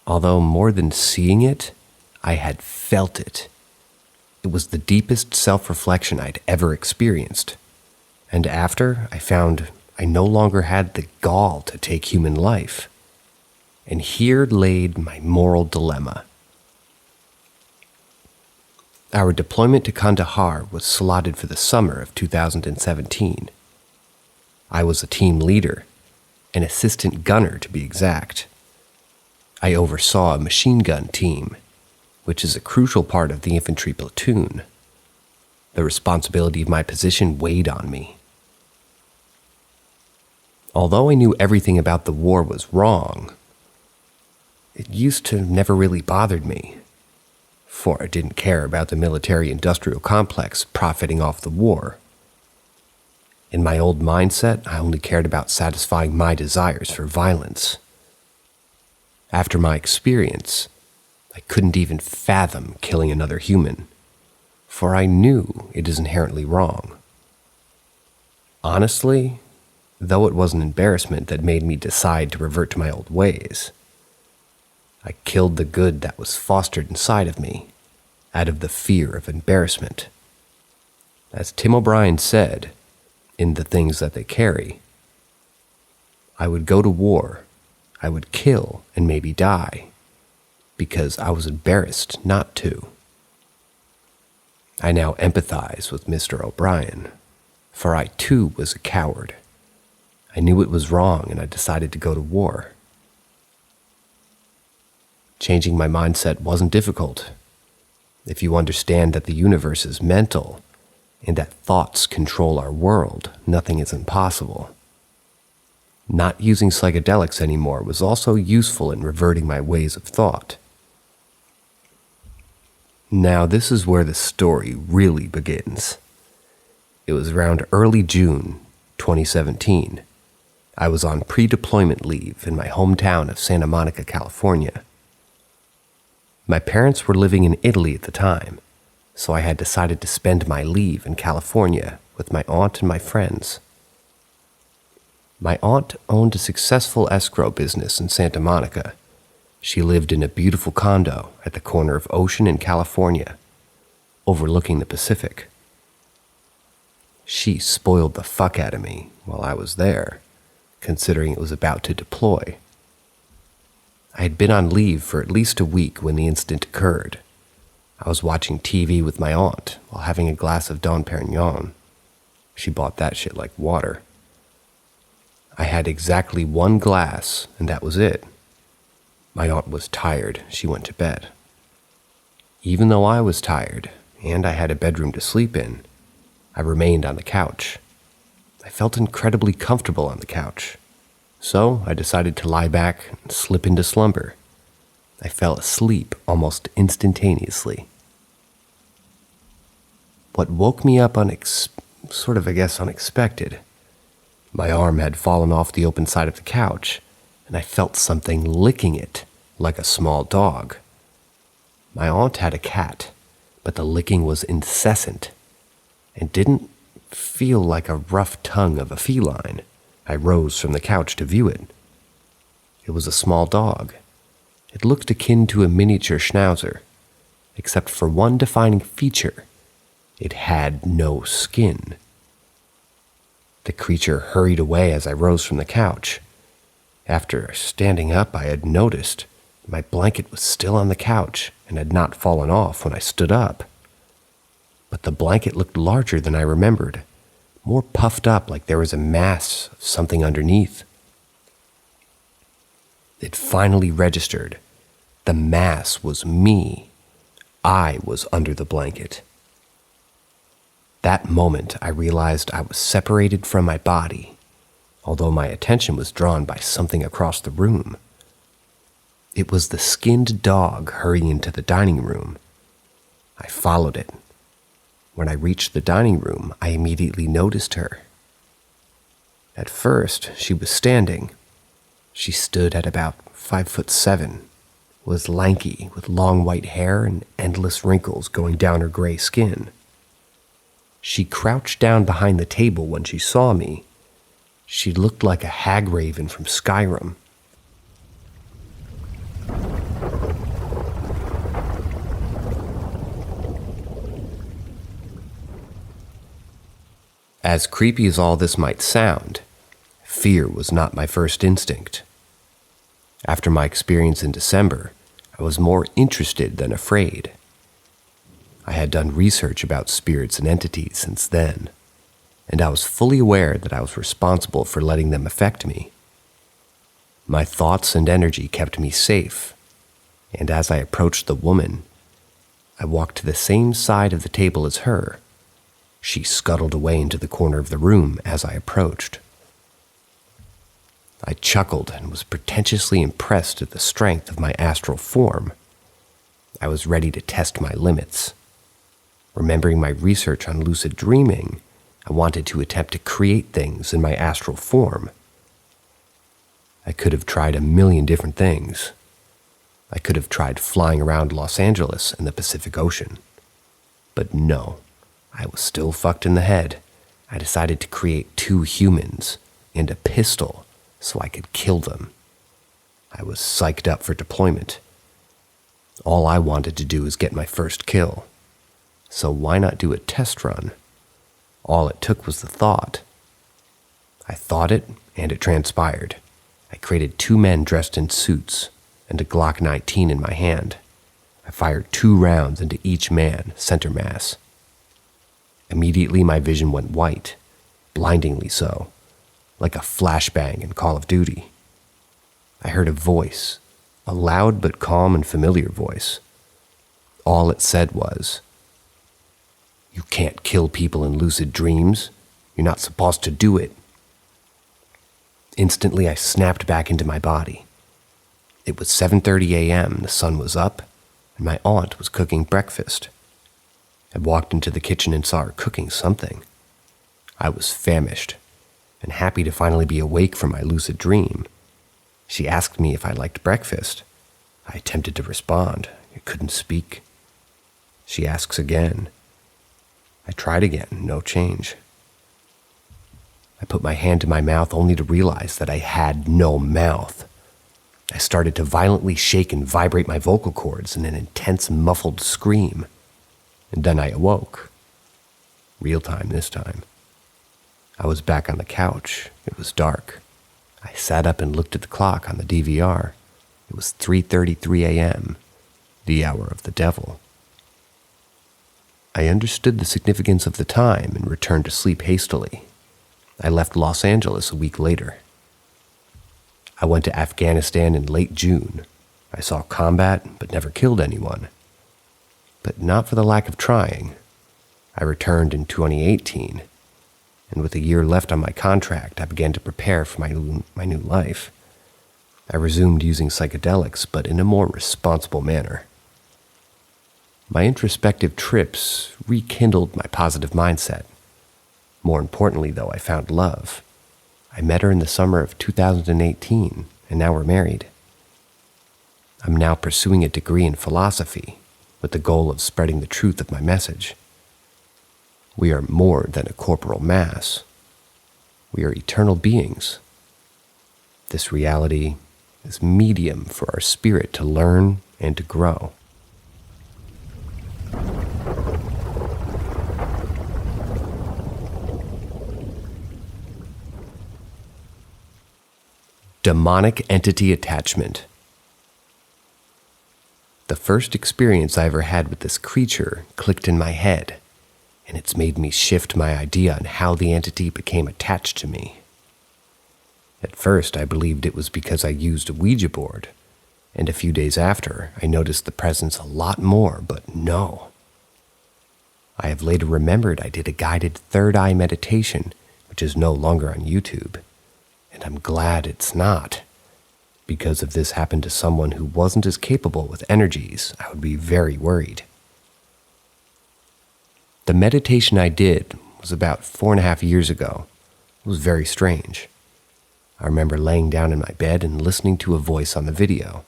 Although more than seeing it, I had felt it. It was the deepest self-reflection I'd ever experienced. And after, I found I no longer had the gall to take human life. And here laid my moral dilemma. Our deployment to Kandahar was slotted for the summer of 2017. I was a team leader, an assistant gunner to be exact. I oversaw a machine gun team, which is a crucial part of the infantry platoon. The responsibility of my position weighed on me. Although I knew everything about the war was wrong, it used to never really bothered me, for I didn't care about the military-industrial complex profiting off the war. In my old mindset, I only cared about satisfying my desires for violence. After my experience, I couldn't even fathom killing another human, for I knew it is inherently wrong. Honestly, though it was an embarrassment that made me decide to revert to my old ways, I killed the good that was fostered inside of me, out of the fear of embarrassment. As Tim O'Brien said, in The Things That They Carry, I would go to war, I would kill and maybe die, because I was embarrassed not to. I now empathize with Mr. O'Brien, for I too was a coward. I knew it was wrong and I decided to go to war. Changing my mindset wasn't difficult. If you understand that the universe is mental and that thoughts control our world, nothing is impossible. Not using psychedelics anymore was also useful in reverting my ways of thought. Now this is where the story really begins. It was around early June 2017. I was on pre-deployment leave in my hometown of Santa Monica, California. My parents were living in Italy at the time, so I had decided to spend my leave in California with my aunt and my friends. My aunt owned a successful escrow business in Santa Monica. She lived in a beautiful condo at the corner of Ocean and California, overlooking the Pacific. She spoiled the fuck out of me while I was there, considering it was about to deploy. I had been on leave for at least a week when the incident occurred. I was watching TV with my aunt while having a glass of Dom Perignon. She bought that shit like water. I had exactly one glass, and that was it. My aunt was tired. She went to bed. Even though I was tired, and I had a bedroom to sleep in, I remained on the couch. I felt incredibly comfortable on the couch. So I decided to lie back and slip into slumber. I fell asleep almost instantaneously. What woke me up unexpected. My arm had fallen off the open side of the couch, and I felt something licking it like a small dog. My aunt had a cat, but the licking was incessant and didn't feel like a rough tongue of a feline. I rose from the couch to view it. It was a small dog. It looked akin to a miniature schnauzer, except for one defining feature. It had no skin. The creature hurried away as I rose from the couch. After standing up, I had noticed my blanket was still on the couch and had not fallen off when I stood up. But the blanket looked larger than I remembered, more puffed up like there was a mass of something underneath. It finally registered. The mass was me. I was under the blanket. That moment, I realized I was separated from my body, although my attention was drawn by something across the room. It was the skinned dog hurrying into the dining room. I followed it. When I reached the dining room, I immediately noticed her. At first, she was standing. She stood at about 5'7", was lanky with long white hair and endless wrinkles going down her gray skin. She crouched down behind the table when she saw me. She looked like a hag raven from Skyrim. As creepy as all this might sound, fear was not my first instinct. After my experience in December, I was more interested than afraid. I had done research about spirits and entities since then, and I was fully aware that I was responsible for letting them affect me. My thoughts and energy kept me safe, and as I approached the woman, I walked to the same side of the table as her. She scuttled away into the corner of the room as I approached. I chuckled and was pretentiously impressed at the strength of my astral form. I was ready to test my limits. Remembering my research on lucid dreaming, I wanted to attempt to create things in my astral form. I could have tried a million different things. I could have tried flying around Los Angeles and the Pacific Ocean. But no, I was still fucked in the head. I decided to create 2 humans and a pistol so I could kill them. I was psyched up for deployment. All I wanted to do was get my first kill. So why not do a test run? All it took was the thought. I thought it, and it transpired. I created 2 men dressed in suits and a Glock 19 in my hand. I fired 2 rounds into each man, center mass. Immediately my vision went white, blindingly so, like a flashbang in Call of Duty. I heard a voice, a loud but calm and familiar voice. All it said was, "You can't kill people in lucid dreams. You're not supposed to do it." Instantly, I snapped back into my body. It was 7:30 a.m., the sun was up, and my aunt was cooking breakfast. I walked into the kitchen and saw her cooking something. I was famished and happy to finally be awake from my lucid dream. She asked me if I liked breakfast. I attempted to respond. I couldn't speak. She asks again. I tried again, no change. I put my hand to my mouth only to realize that I had no mouth. I started to violently shake and vibrate my vocal cords in an intense muffled scream. And then I awoke. Real time this time. I was back on the couch. It was dark. I sat up and looked at the clock on the DVR. It was 3:33 a.m., the hour of the devil. I understood the significance of the time and returned to sleep hastily. I left Los Angeles a week later. I went to Afghanistan in late June. I saw combat, but never killed anyone. But not for the lack of trying. I returned in 2018, and with a year left on my contract, I began to prepare for my new life. I resumed using psychedelics, but in a more responsible manner. My introspective trips rekindled my positive mindset. More importantly, though, I found love. I met her in the summer of 2018, and now we're married. I'm now pursuing a degree in philosophy, with the goal of spreading the truth of my message. We are more than a corporal mass. We are eternal beings. This reality is medium for our spirit to learn and to grow. Demonic entity attachment. The first experience I ever had with this creature clicked in my head, and it's made me shift my idea on how the entity became attached to me. At first, I believed it was because I used a Ouija board, and a few days after, I noticed the presence a lot more, but no. I have later remembered I did a guided third eye meditation, which is no longer on YouTube, and I'm glad it's not. because if this happened to someone who wasn't as capable with energies, I would be very worried. The meditation I did was about 4.5 years ago. It was very strange. I remember laying down in my bed and listening to a voice on the video.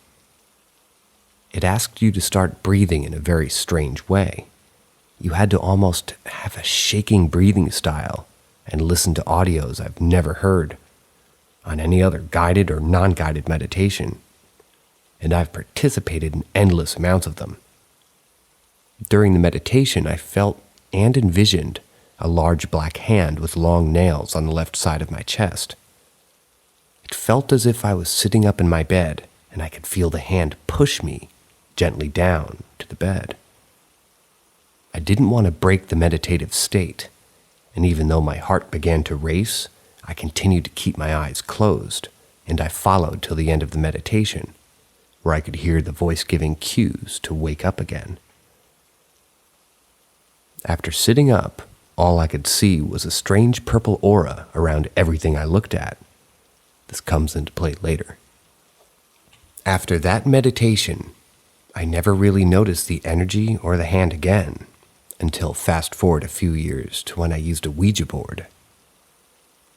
It asked you to start breathing in a very strange way. You had to almost have a shaking breathing style and listen to audios I've never heard on any other guided or non-guided meditation, and I've participated in endless amounts of them. During the meditation, I felt and envisioned a large black hand with long nails on the left side of my chest. It felt as if I was sitting up in my bed and I could feel the hand push me gently down to the bed. I didn't want to break the meditative state, and even though my heart began to race, I continued to keep my eyes closed, and I followed till the end of the meditation, where I could hear the voice giving cues to wake up again. After sitting up, all I could see was a strange purple aura around everything I looked at. This comes into play later. After that meditation, I never really noticed the energy or the hand again, until fast forward a few years to when I used a Ouija board.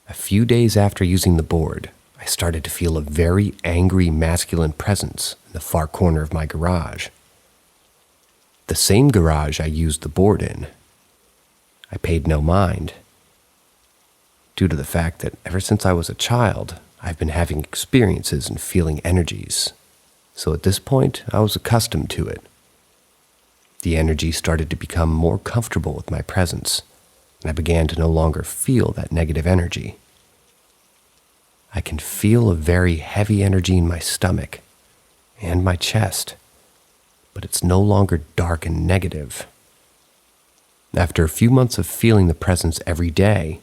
A few days after using the board, I started to feel a very angry masculine presence in the far corner of my garage. The same garage I used the board in. I paid no mind, due to the fact that ever since I was a child, I've been having experiences and feeling energies. So at this point, I was accustomed to it. The energy started to become more comfortable with my presence, and I began to no longer feel that negative energy. I can feel a very heavy energy in my stomach and my chest, but it's no longer dark and negative. After a few months of feeling the presence every day,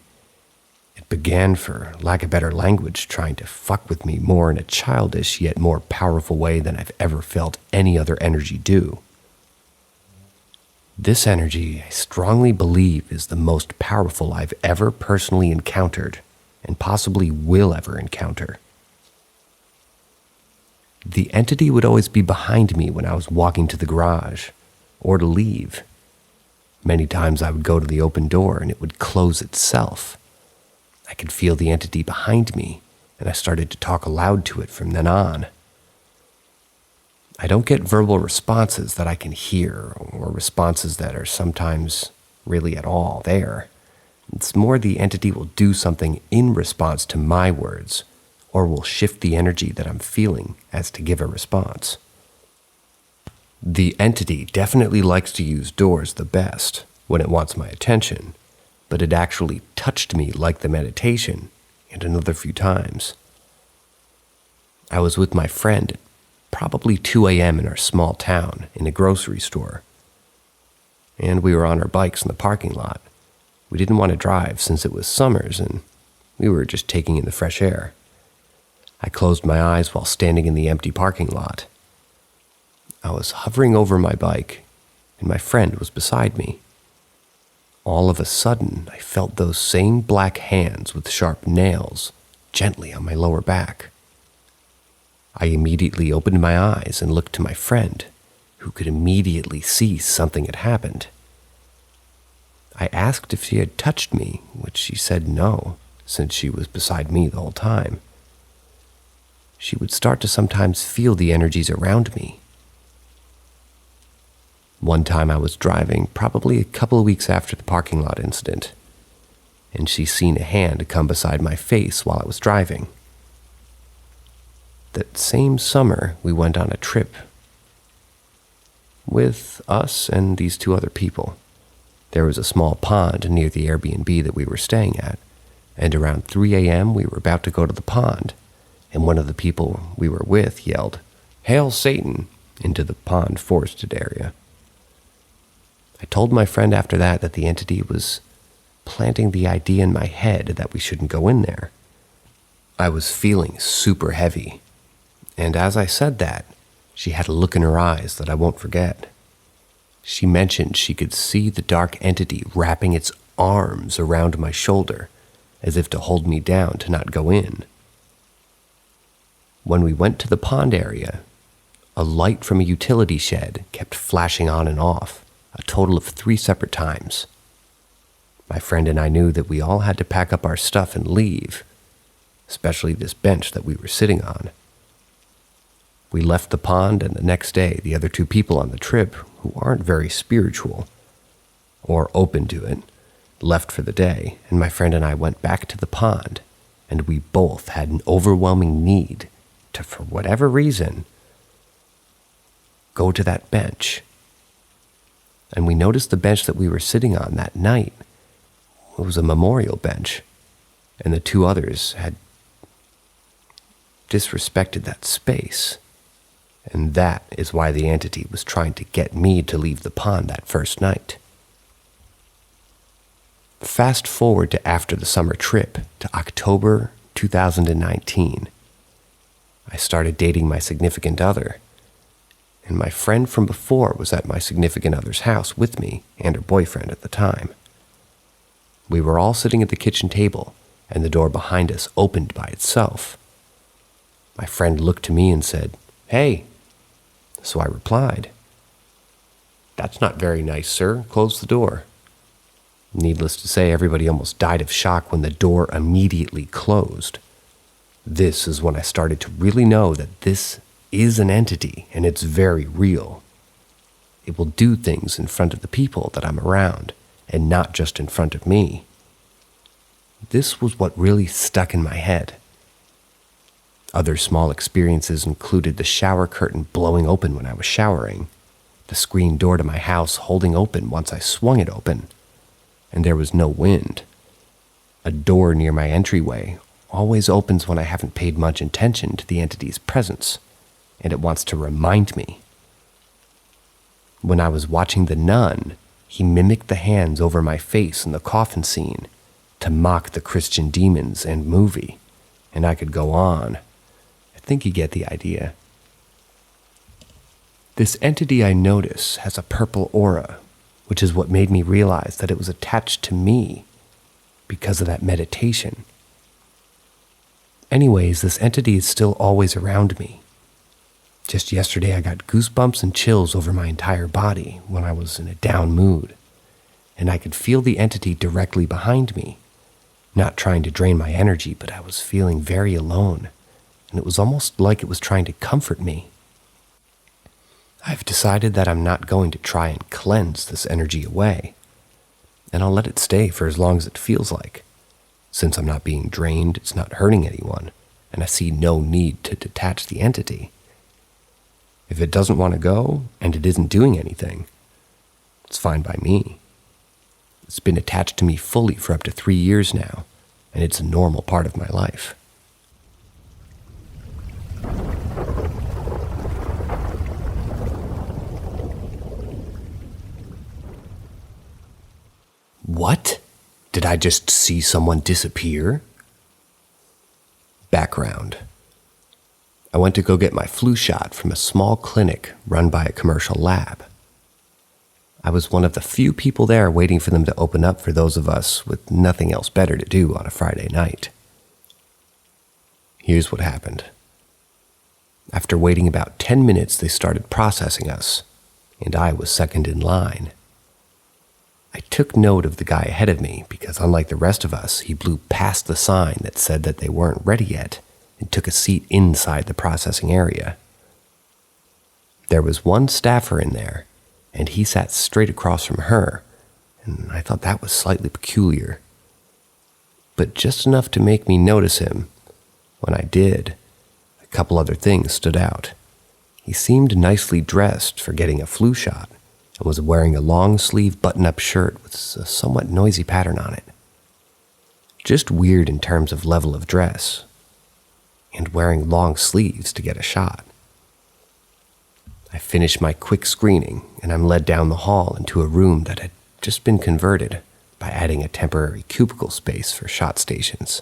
it began, for lack of better language, trying to fuck with me more in a childish yet more powerful way than I've ever felt any other energy do. This energy, I strongly believe, is the most powerful I've ever personally encountered and possibly will ever encounter. The entity would always be behind me when I was walking to the garage or to leave. Many times I would go to the open door and it would close itself. I could feel the entity behind me, and I started to talk aloud to it from then on. I don't get verbal responses that I can hear, or responses that are sometimes really at all there. It's more the entity will do something in response to my words, or will shift the energy that I'm feeling as to give a response. The entity definitely likes to use doors the best when it wants my attention, but it actually touched me like the meditation and another few times. I was with my friend at probably 2 a.m. in our small town in a grocery store, and we were on our bikes in the parking lot. We didn't want to drive since it was summers and we were just taking in the fresh air. I closed my eyes while standing in the empty parking lot. I was hovering over my bike, and my friend was beside me. All of a sudden, I felt those same black hands with sharp nails gently on my lower back. I immediately opened my eyes and looked to my friend, who could immediately see something had happened. I asked if she had touched me, which she said no, since she was beside me the whole time. She would start to sometimes feel the energies around me. One time I was driving, probably a couple of weeks after the parking lot incident, and she seen a hand come beside my face while I was driving. That same summer, we went on a trip with us and these 2 other people. There was a small pond near the Airbnb that we were staying at, and around 3 a.m. we were about to go to the pond, and one of the people we were with yelled, "Hail Satan," into the pond forested area. I told my friend after that the entity was planting the idea in my head that we shouldn't go in there. I was feeling super heavy, and as I said that, she had a look in her eyes that I won't forget. She mentioned she could see the dark entity wrapping its arms around my shoulder, as if to hold me down to not go in. When we went to the pond area, a light from a utility shed kept flashing on and off, a total of 3 separate times. My friend and I knew that we all had to pack up our stuff and leave, especially this bench that we were sitting on. We left the pond, and the next day, the other 2 people on the trip, who aren't very spiritual or open to it, left for the day, and my friend and I went back to the pond, and we both had an overwhelming need to, for whatever reason, go to that bench. And we noticed the bench that we were sitting on that night. It was a memorial bench, and the 2 others had disrespected that space. And that is why the entity was trying to get me to leave the pond that first night. Fast forward to after the summer trip, to October 2019. I started dating my significant other, and my friend from before was at my significant other's house with me and her boyfriend at the time. We were all sitting at the kitchen table, and the door behind us opened by itself. My friend looked to me and said, "Hey." So I replied, "That's not very nice, sir. Close the door." Needless to say, everybody almost died of shock when the door immediately closed. This is when I started to really know that this is an entity, and it's very real. It will do things in front of the people that I'm around, and not just in front of me. This was what really stuck in my head. Other small experiences included the shower curtain blowing open when I was showering, the screen door to my house holding open once I swung it open, and there was no wind. A door near my entryway always opens when I haven't paid much attention to the entity's presence, and it wants to remind me. When I was watching The Nun, he mimicked the hands over my face in the coffin scene to mock the Christian demons and movie, and I could go on. I think you get the idea. This entity I notice has a purple aura, which is what made me realize that it was attached to me because of that meditation. Anyways, this entity is still always around me. Just yesterday I got goosebumps and chills over my entire body when I was in a down mood, and I could feel the entity directly behind me, not trying to drain my energy, but I was feeling very alone, and it was almost like it was trying to comfort me. I've decided that I'm not going to try and cleanse this energy away, and I'll let it stay for as long as it feels like. Since I'm not being drained, it's not hurting anyone, and I see no need to detach the entity. If it doesn't want to go, and it isn't doing anything, it's fine by me. It's been attached to me fully for up to 3 years now, and it's a normal part of my life. What? Did I just see someone disappear? Background. I went to go get my flu shot from a small clinic run by a commercial lab. I was one of the few people there waiting for them to open up for those of us with nothing else better to do on a Friday night. Here's what happened. After waiting about 10 minutes, they started processing us, and I was second in line. I took note of the guy ahead of me because, unlike the rest of us, he blew past the sign that said that they weren't ready yet and took a seat inside the processing area. There was one staffer in there, and he sat straight across from her, and I thought that was slightly peculiar. But just enough to make me notice him. When I did, a couple other things stood out. He seemed nicely dressed for getting a flu shot, and was wearing a long-sleeve button-up shirt with a somewhat noisy pattern on it. Just weird in terms of level of dress, and wearing long sleeves to get a shot. I finish my quick screening, and I'm led down the hall into a room that had just been converted by adding a temporary cubicle space for shot stations.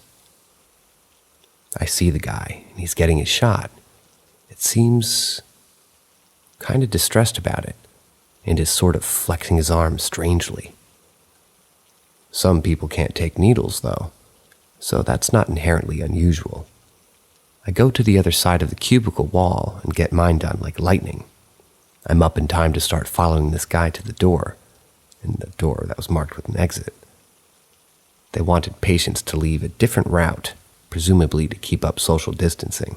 I see the guy, and he's getting his shot. It seems kind of distressed about it, and is sort of flexing his arms strangely. Some people can't take needles, though, so that's not inherently unusual. I go to the other side of the cubicle wall and get mine done like lightning. I'm up in time to start following this guy to the door, and the door that was marked with an exit. They wanted patients to leave a different route, presumably to keep up social distancing.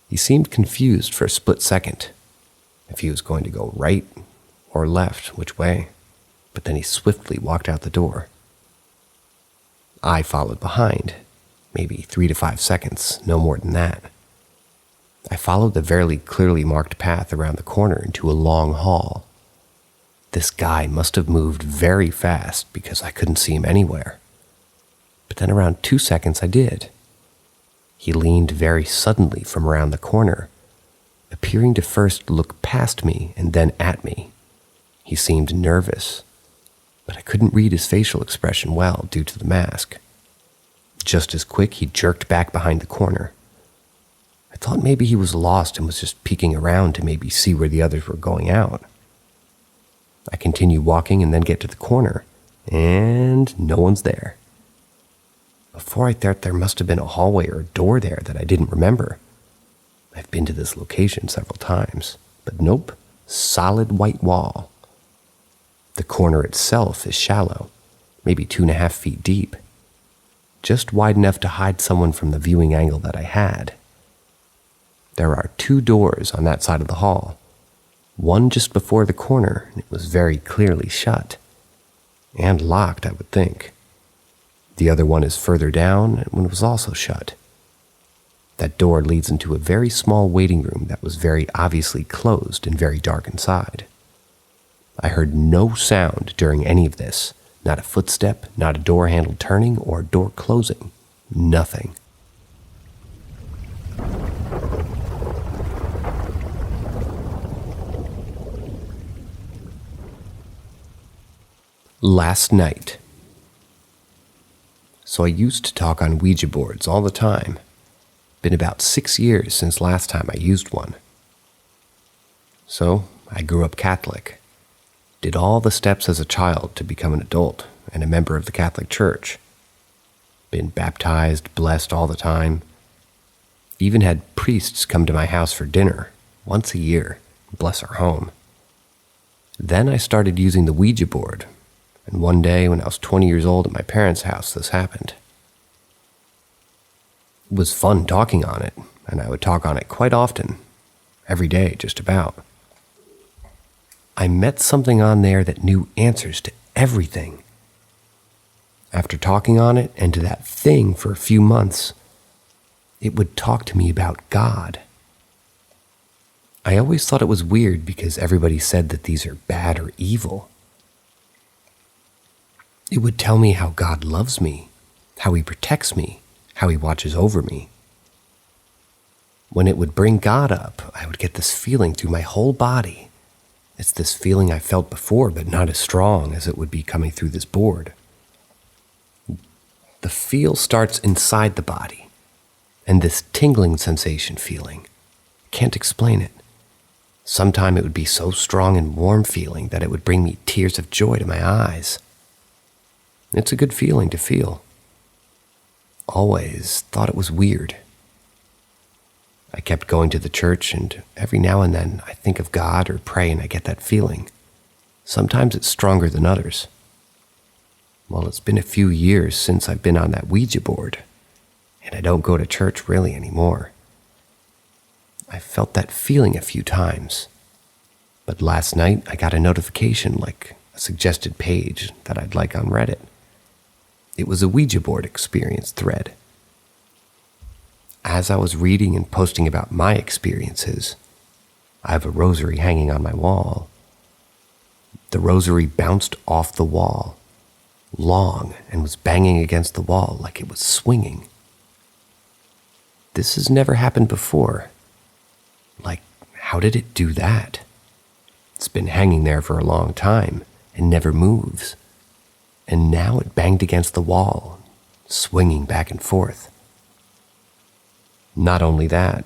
He seemed confused for a split second, if he was going to go right or left, which way, but then he swiftly walked out the door. I followed behind, maybe 3 to 5 seconds, no more than that. I followed the very clearly marked path around the corner into a long hall. This guy must have moved very fast because I couldn't see him anywhere. But then around 2 seconds I did. He leaned very suddenly from around the corner, appearing to first look past me and then at me. He seemed nervous, but I couldn't read his facial expression well due to the mask. Just as quick, he jerked back behind the corner. I thought maybe he was lost and was just peeking around to maybe see where the others were going out. I continue walking and then get to the corner, and no one's there. Before I thought there must have been a hallway or a door there that I didn't remember. I've been to this location several times, but nope, solid white wall. The corner itself is shallow, maybe 2.5 feet deep, just wide enough to hide someone from the viewing angle that I had. There are 2 doors on that side of the hall, one just before the corner, and it was very clearly shut, and locked, I would think. The other one is further down and was also shut. That door leads into a very small waiting room that was very obviously closed and very dark inside. I heard no sound during any of this, not a footstep, not a door handle turning or a door closing, nothing. Last night. So I used to talk on Ouija boards all the time. Been about 6 years since last time I used one. So I grew up Catholic. Did all the steps as a child to become an adult and a member of the Catholic Church. Been baptized, blessed all the time. Even had priests come to my house for dinner once a year, bless our home. Then I started using the Ouija board. And one day when I was 20 years old at my parents' house, this happened. It was fun talking on it, and I would talk on it quite often, every day just about. I met something on there that knew answers to everything. After talking on it and to that thing for a few months, it would talk to me about God. I always thought it was weird because everybody said that these are bad or evil. It would tell me how God loves me, how he protects me, how he watches over me. When it would bring God up, I would get this feeling through my whole body. It's this feeling I felt before, but not as strong as it would be coming through this board. The feel starts inside the body, and this tingling sensation feeling, can't explain it. Sometime it would be so strong and warm feeling that it would bring me tears of joy to my eyes. It's a good feeling to feel. Always thought it was weird. I kept going to the church, and every now and then I think of God or pray and I get that feeling. Sometimes it's stronger than others. Well, it's been a few years since I've been on that Ouija board, and I don't go to church really anymore. I felt that feeling a few times, but last night I got a notification like a suggested page that I'd like on Reddit. It was a Ouija board experience thread. As I was reading and posting about my experiences, I have a rosary hanging on my wall. The rosary bounced off the wall, long, and was banging against the wall like it was swinging. This has never happened before. Like, how did it do that? It's been hanging there for a long time and never moves. And now it banged against the wall, swinging back and forth. Not only that,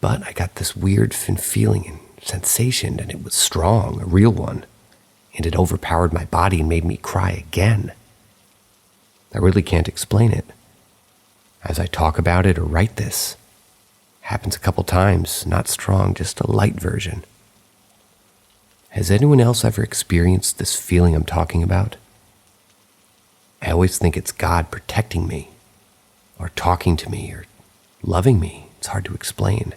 but I got this weird feeling and sensation, and it was strong, a real one, and it overpowered my body and made me cry again. I really can't explain it. as I talk about it or write this. Happens a couple times, not strong, just a light version. Has anyone else ever experienced this feeling I'm talking about? I always think it's God protecting me, or talking to me, or loving me. It's hard to explain.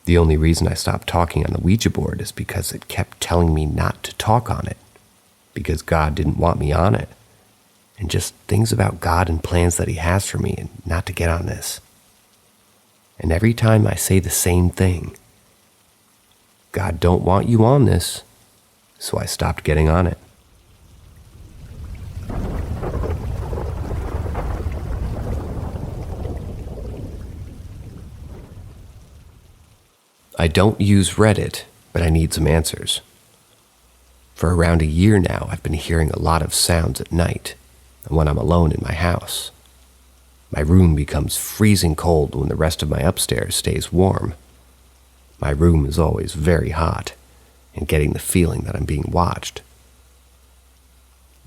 The only reason I stopped talking on the Ouija board is because it kept telling me not to talk on it, because God didn't want me on it, and just things about God and plans that He has for me, and not to get on this. And every time I say the same thing, God don't want you on this, so I stopped getting on it. I don't use Reddit, but I need some answers. For around a year now, I've been hearing a lot of sounds at night, and when I'm alone in my house. My room becomes freezing cold when the rest of my upstairs stays warm. My room is always very hot, and getting the feeling that I'm being watched.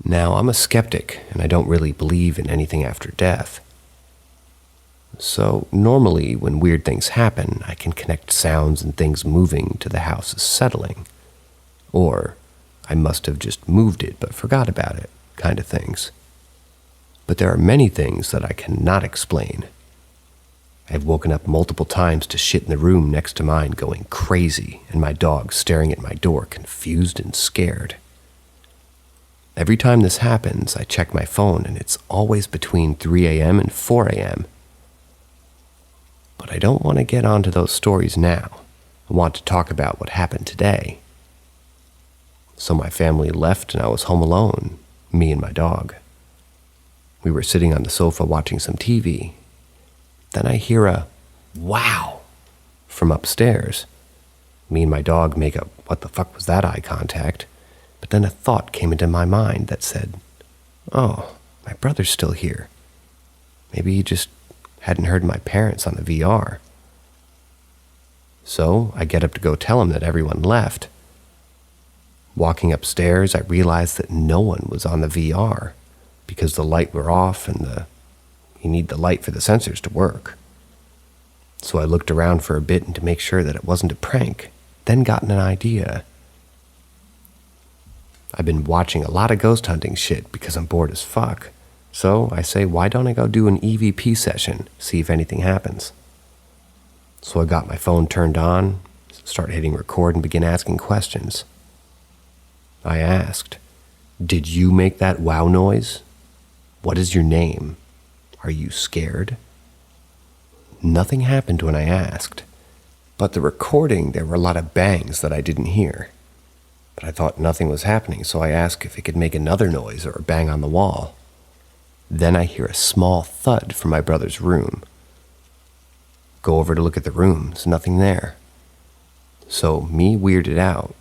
Now, I'm a skeptic, and I don't really believe in anything after death. So, normally, when weird things happen, I can connect sounds and things moving to the house as settling. Or, I must have just moved it but forgot about it, kind of things. But there are many things that I cannot explain. I've woken up multiple times to shit in the room next to mine going crazy, and my dog staring at my door confused and scared. Every time this happens, I check my phone, and it's always between 3 a.m. and 4 a.m. But I don't want to get onto those stories now. I want to talk about what happened today. So my family left, and I was home alone, me and my dog. We were sitting on the sofa watching some TV. Then I hear a "wow" from upstairs. Me and my dog make a "what the fuck was that" eye contact, but then a thought came into my mind that said, "Oh, my brother's still here. Maybe he just hadn't heard my parents on the VR." So I get up to go tell him that everyone left. Walking upstairs, I realized that no one was on the VR because the light were off and you need the light for the sensors to work. So I looked around for a bit and to make sure that it wasn't a prank, then got an idea. I've been watching a lot of ghost hunting shit because I'm bored as fuck. So I say, why don't I go do an EVP session, see if anything happens? So I got my phone turned on, start hitting record and begin asking questions. I asked, "Did you make that wow noise? What is your name? Are you scared?" Nothing happened when I asked, but the recording, there were a lot of bangs that I didn't hear. But I thought nothing was happening, so I asked if it could make another noise or a bang on the wall. Then I hear a small thud from my brother's room. Go over to look at the room, there's nothing there. So, me weirded out,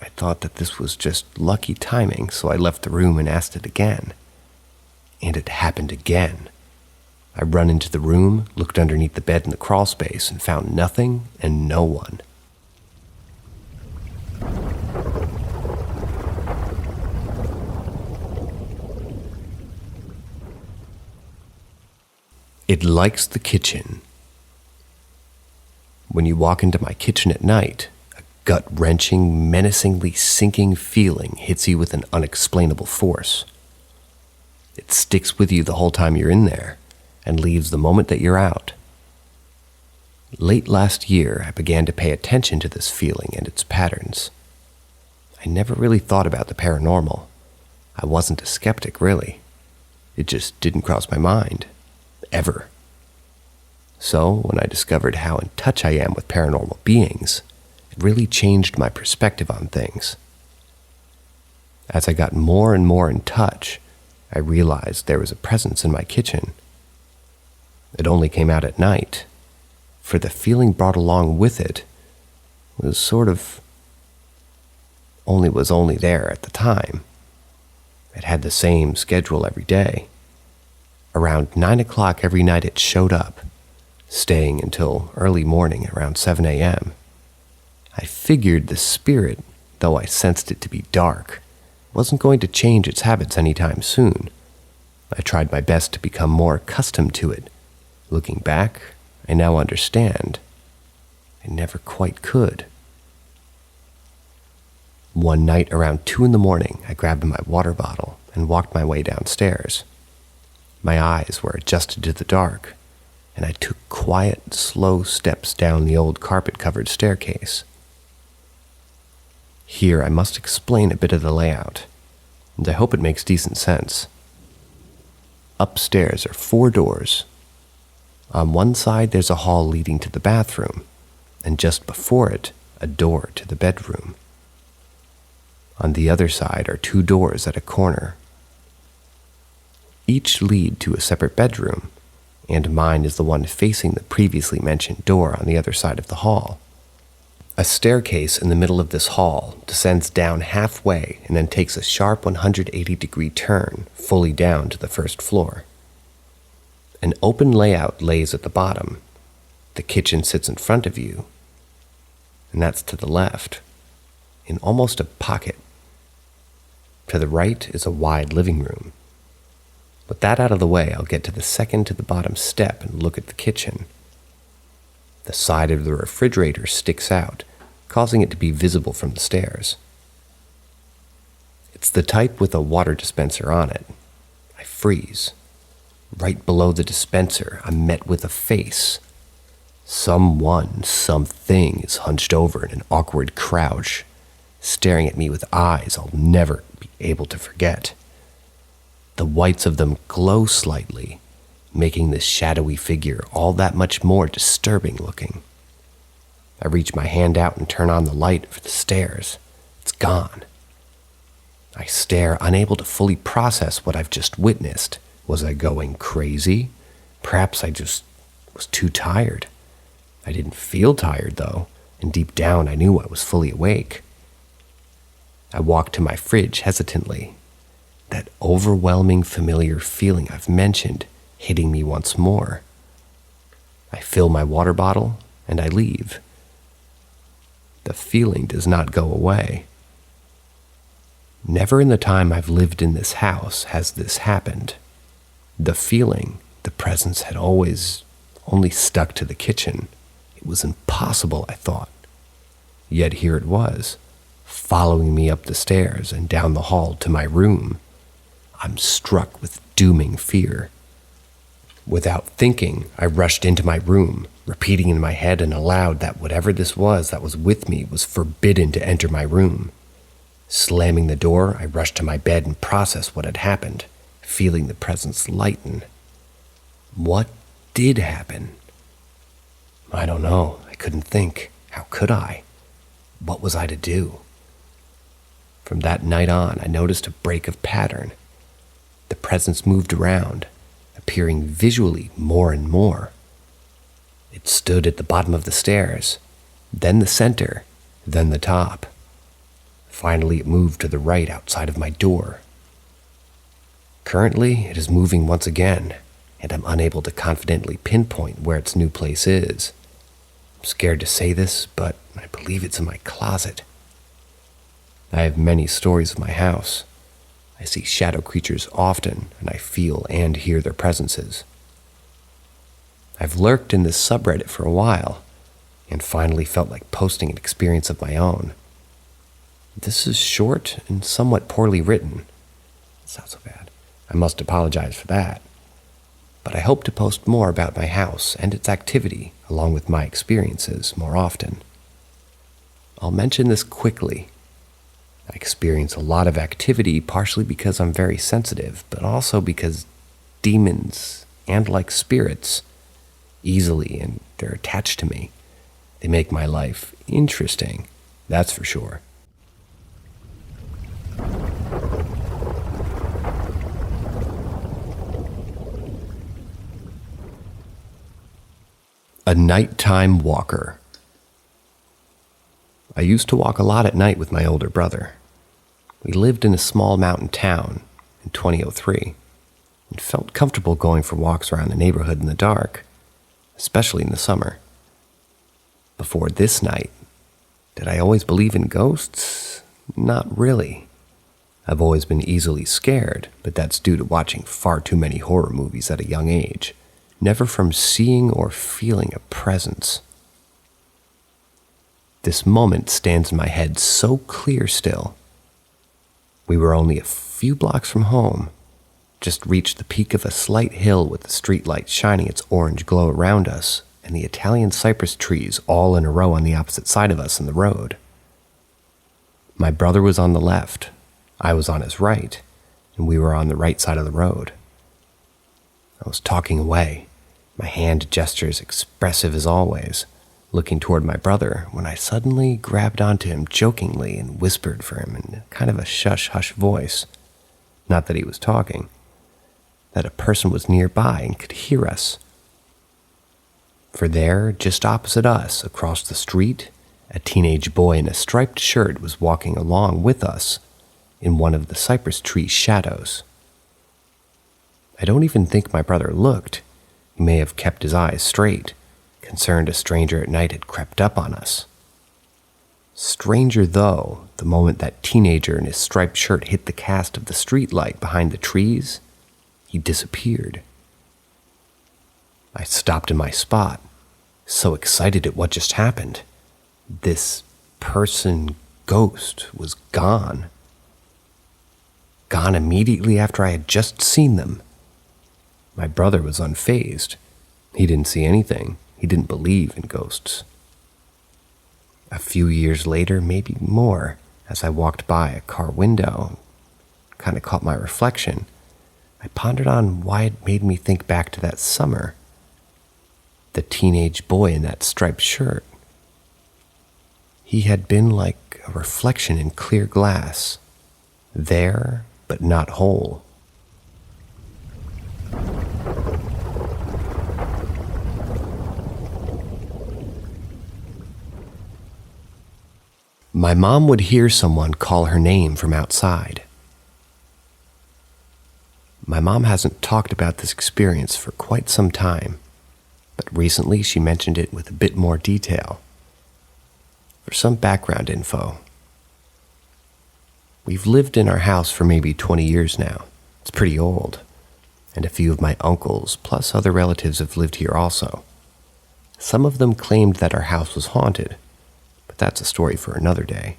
I thought that this was just lucky timing, so I left the room and asked it again. And it happened again. I run into the room, looked underneath the bed in the crawl space, and found nothing and no one. It likes the kitchen. When you walk into my kitchen at night, a gut-wrenching, menacingly sinking feeling hits you with an unexplainable force. It sticks with you the whole time you're in there and leaves the moment that you're out. Late last year, I began to pay attention to this feeling and its patterns. I never really thought about the paranormal. I wasn't a skeptic, really. It just didn't cross my mind. Ever. So, when I discovered how in touch I am with paranormal beings, it really changed my perspective on things. As I got more and more in touch, I realized there was a presence in my kitchen. It only came out at night, for the feeling brought along with it was sort of only there at the time. It had the same schedule every day. Around 9 o'clock every night it showed up, staying until early morning around 7 a.m. I figured the spirit, though I sensed it to be dark, wasn't going to change its habits anytime soon. I I tried my best to become more accustomed to it. Looking back, I now understand. I never quite could. One night around 2 a.m, I grabbed my water bottle and walked my way downstairs. My eyes were adjusted to the dark, and I took quiet, slow steps down the old carpet-covered staircase. Here I must explain a bit of the layout, and I hope it makes decent sense. Upstairs are 4 doors. On one side there's a hall leading to the bathroom, and just before it, a door to the bedroom. On the other side are 2 doors at a corner. Each lead to a separate bedroom, and mine is the one facing the previously mentioned door on the other side of the hall. A staircase in the middle of this hall descends down halfway and then takes a sharp 180-degree turn fully down to the first floor. An open layout lays at the bottom. The kitchen sits in front of you, and that's to the left, in almost a pocket. To the right is a wide living room. With that out of the way, I'll get to the second to the bottom step and look at the kitchen. The side of the refrigerator sticks out, causing it to be visible from the stairs. It's the type with a water dispenser on it. I freeze. Right below the dispenser, I'm met with a face. Something is hunched over in an awkward crouch, staring at me with eyes I'll never be able to forget. The whites of them glow slightly, making this shadowy figure all that much more disturbing looking. I reach my hand out and turn on the light for the stairs. It's gone. I stare, unable to fully process what I've just witnessed. Was I going crazy? Perhaps I just was too tired. I didn't feel tired, though, and deep down I knew I was fully awake. I walked to my fridge hesitantly, that overwhelming familiar feeling I've mentioned hitting me once more. I fill my water bottle and I leave. The feeling does not go away. Never in the time I've lived in this house has this happened. The feeling, the presence had always only stuck to the kitchen. It was impossible, I thought. Yet here it was, following me up the stairs and down the hall to my room. I'm struck with dooming fear. Without thinking, I rushed into my room, repeating in my head and aloud that whatever this was that was with me was forbidden to enter my room. Slamming the door, I rushed to my bed and processed what had happened, feeling the presence lighten. What did happen? I don't know. I couldn't think. How could I? What was I to do? From that night on, I noticed a break of pattern. The presence moved around, appearing visually more and more. It stood at the bottom of the stairs, then the center, then the top. Finally, it moved to the right outside of my door. Currently, it is moving once again, and I'm unable to confidently pinpoint where its new place is. I'm scared to say this, but I believe it's in my closet. I have many stories of my house. I see shadow creatures often, and I feel and hear their presences. I've lurked in this subreddit for a while, and finally felt like posting an experience of my own. This is short and somewhat poorly written. It's not so bad. I must apologize for that. But I hope to post more about my house and its activity, along with my experiences, more often. I'll mention this quickly. I experience a lot of activity partially because I'm very sensitive, but also because demons, and like spirits, easily and they're attached to me. They make my life interesting, that's for sure. A nighttime walker. I used to walk a lot at night with my older brother. We lived in a small mountain town in 2003 and felt comfortable going for walks around the neighborhood in the dark, especially in the summer. Before this night, did I always believe in ghosts? Not really. I've always been easily scared, but that's due to watching far too many horror movies at a young age, never from seeing or feeling a presence. This moment stands in my head so clear still. We were only a few blocks from home, just reached the peak of a slight hill with the streetlight shining its orange glow around us and the Italian cypress trees all in a row on the opposite side of us in the road. My brother was on the left, I was on his right, and we were on the right side of the road. I was talking away, my hand gestures expressive as always, looking toward my brother when I suddenly grabbed onto him jokingly and whispered for him in kind of a shush-hush voice. Not that he was talking, that a person was nearby and could hear us. For there, just opposite us, across the street, a teenage boy in a striped shirt was walking along with us in one of the cypress tree shadows. I don't even think my brother looked. He may have kept his eyes straight, concerned a stranger at night had crept up on us. Stranger though, the moment that teenager in his striped shirt hit the cast of the streetlight behind the trees, he disappeared. I stopped in my spot, so excited at what just happened. This person ghost was gone. Gone immediately after I had just seen them. My brother was unfazed. He didn't see anything. He didn't believe in ghosts. A few years later, maybe more, as I walked by a car window, kind of caught my reflection, I pondered on why it made me think back to that summer. The teenage boy in that striped shirt. He had been like a reflection in clear glass, there but not whole. My mom would hear someone call her name from outside. My mom hasn't talked about this experience for quite some time, but recently she mentioned it with a bit more detail. For some background info, we've lived in our house for maybe 20 years now. It's pretty old, and a few of my uncles plus other relatives have lived here also. Some of them claimed that our house was haunted, but that's a story for another day.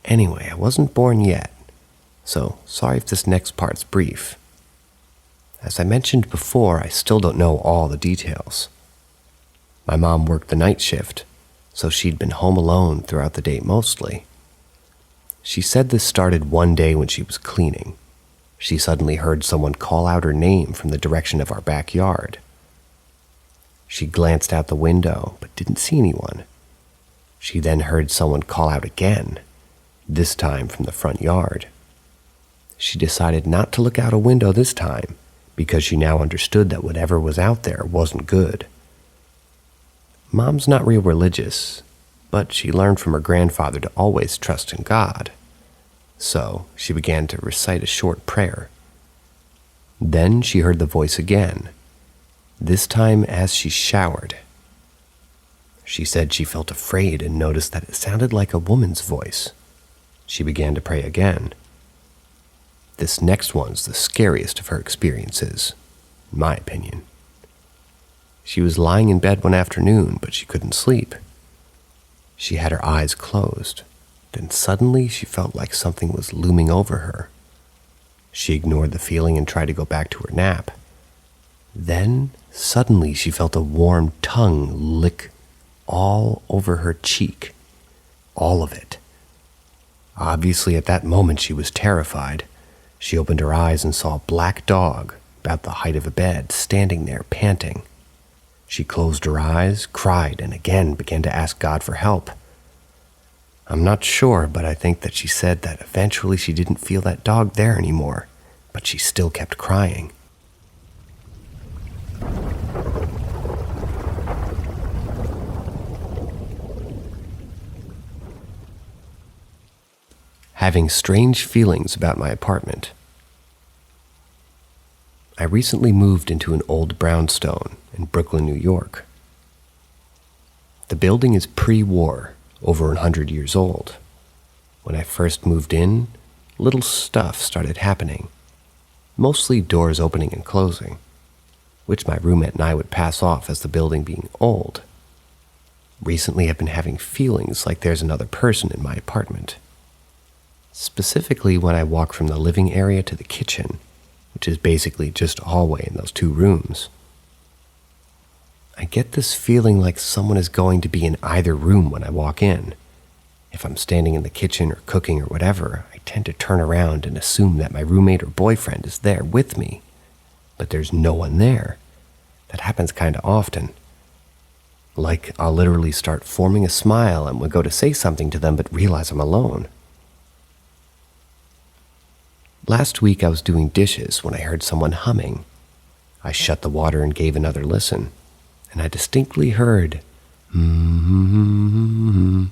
Anyway, I wasn't born yet, so sorry if this next part's brief. As I mentioned before, I still don't know all the details. My mom worked the night shift, so she'd been home alone throughout the day mostly. She said this started one day when she was cleaning. She suddenly heard someone call out her name from the direction of our backyard. She glanced out the window, but didn't see anyone. She then heard someone call out again, this time from the front yard. She decided not to look out a window this time, because she now understood that whatever was out there wasn't good. Mom's not real religious, but she learned from her grandfather to always trust in God. So she began to recite a short prayer. Then she heard the voice again, this time as she showered. She said she felt afraid and noticed that it sounded like a woman's voice. She began to pray again. This next one's the scariest of her experiences, in my opinion. She was lying in bed one afternoon, but she couldn't sleep. She had her eyes closed. Then suddenly she felt like something was looming over her. She ignored the feeling and tried to go back to her nap. Then suddenly she felt a warm tongue lick all over her cheek. All of it. Obviously at that moment she was terrified. She opened her eyes and saw a black dog, about the height of a bed, standing there panting. She closed her eyes, cried, and again began to ask God for help. I'm not sure, but I think that she said that eventually she didn't feel that dog there anymore, but she still kept crying. Having strange feelings about my apartment. I recently moved into an old brownstone in Brooklyn, New York. The building is pre-war, over 100 years old. When I first moved in, little stuff started happening, mostly doors opening and closing, which my roommate and I would pass off as the building being old. Recently, I've been having feelings like there's another person in my apartment. Specifically when I walk from the living area to the kitchen, which is basically just a hallway in those 2 rooms. I get this feeling like someone is going to be in either room when I walk in. If I'm standing in the kitchen or cooking or whatever, I tend to turn around and assume that my roommate or boyfriend is there with me. But there's no one there. That happens kind of often. Like I'll literally start forming a smile and will go to say something to them but realize I'm alone. Last week I was doing dishes when I heard someone humming. I shut the water and gave another listen, and I distinctly heard in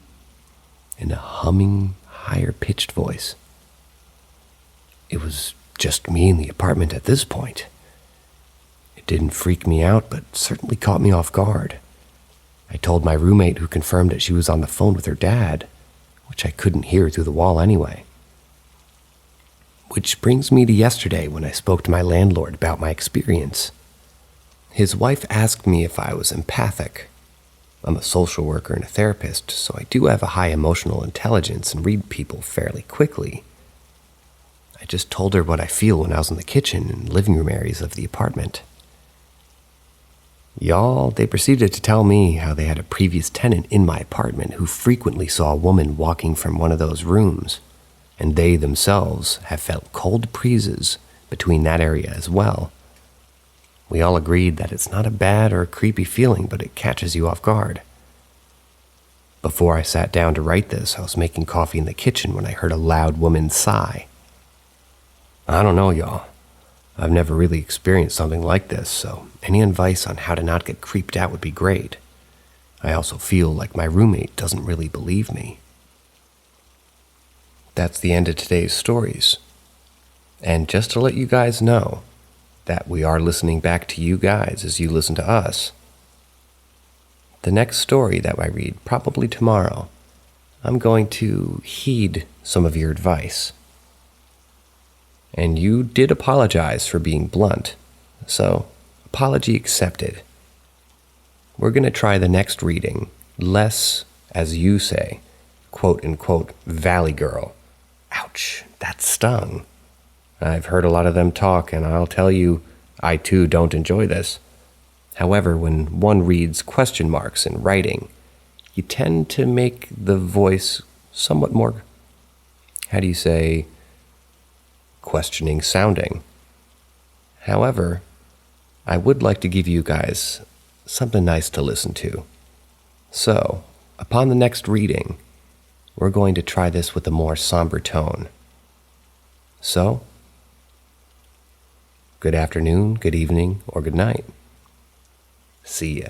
a humming, higher-pitched voice. It was just me in the apartment at this point. It didn't freak me out, but certainly caught me off guard. I told my roommate, who confirmed that she was on the phone with her dad, which I couldn't hear through the wall anyway. Which brings me to yesterday when I spoke to my landlord about my experience. His wife asked me if I was empathic. I'm a social worker and a therapist, so I do have a high emotional intelligence and read people fairly quickly. I just told her what I feel when I was in the kitchen and living room areas of the apartment. Y'all, they proceeded to tell me how they had a previous tenant in my apartment who frequently saw a woman walking from one of those rooms, and they themselves have felt cold breezes between that area as well. We all agreed that it's not a bad or a creepy feeling, but it catches you off guard. Before I sat down to write this, I was making coffee in the kitchen when I heard a loud woman sigh. I don't know, y'all. I've never really experienced something like this, so any advice on how to not get creeped out would be great. I also feel like my roommate doesn't really believe me. That's the end of today's stories. And just to let you guys know that we are listening back to you guys as you listen to us, the next story that I read, probably tomorrow, I'm going to heed some of your advice. And you did apologize for being blunt, so apology accepted. We're going to try the next reading less, as you say, quote-unquote, valley girl. Ouch, that stung. I've heard a lot of them talk, and I'll tell you, I too don't enjoy this. However, when one reads question marks in writing, you tend to make the voice somewhat more, questioning sounding. However, I would like to give you guys something nice to listen to. So, upon the next reading, we're going to try this with a more somber tone. So, good afternoon, good evening, or good night. See ya.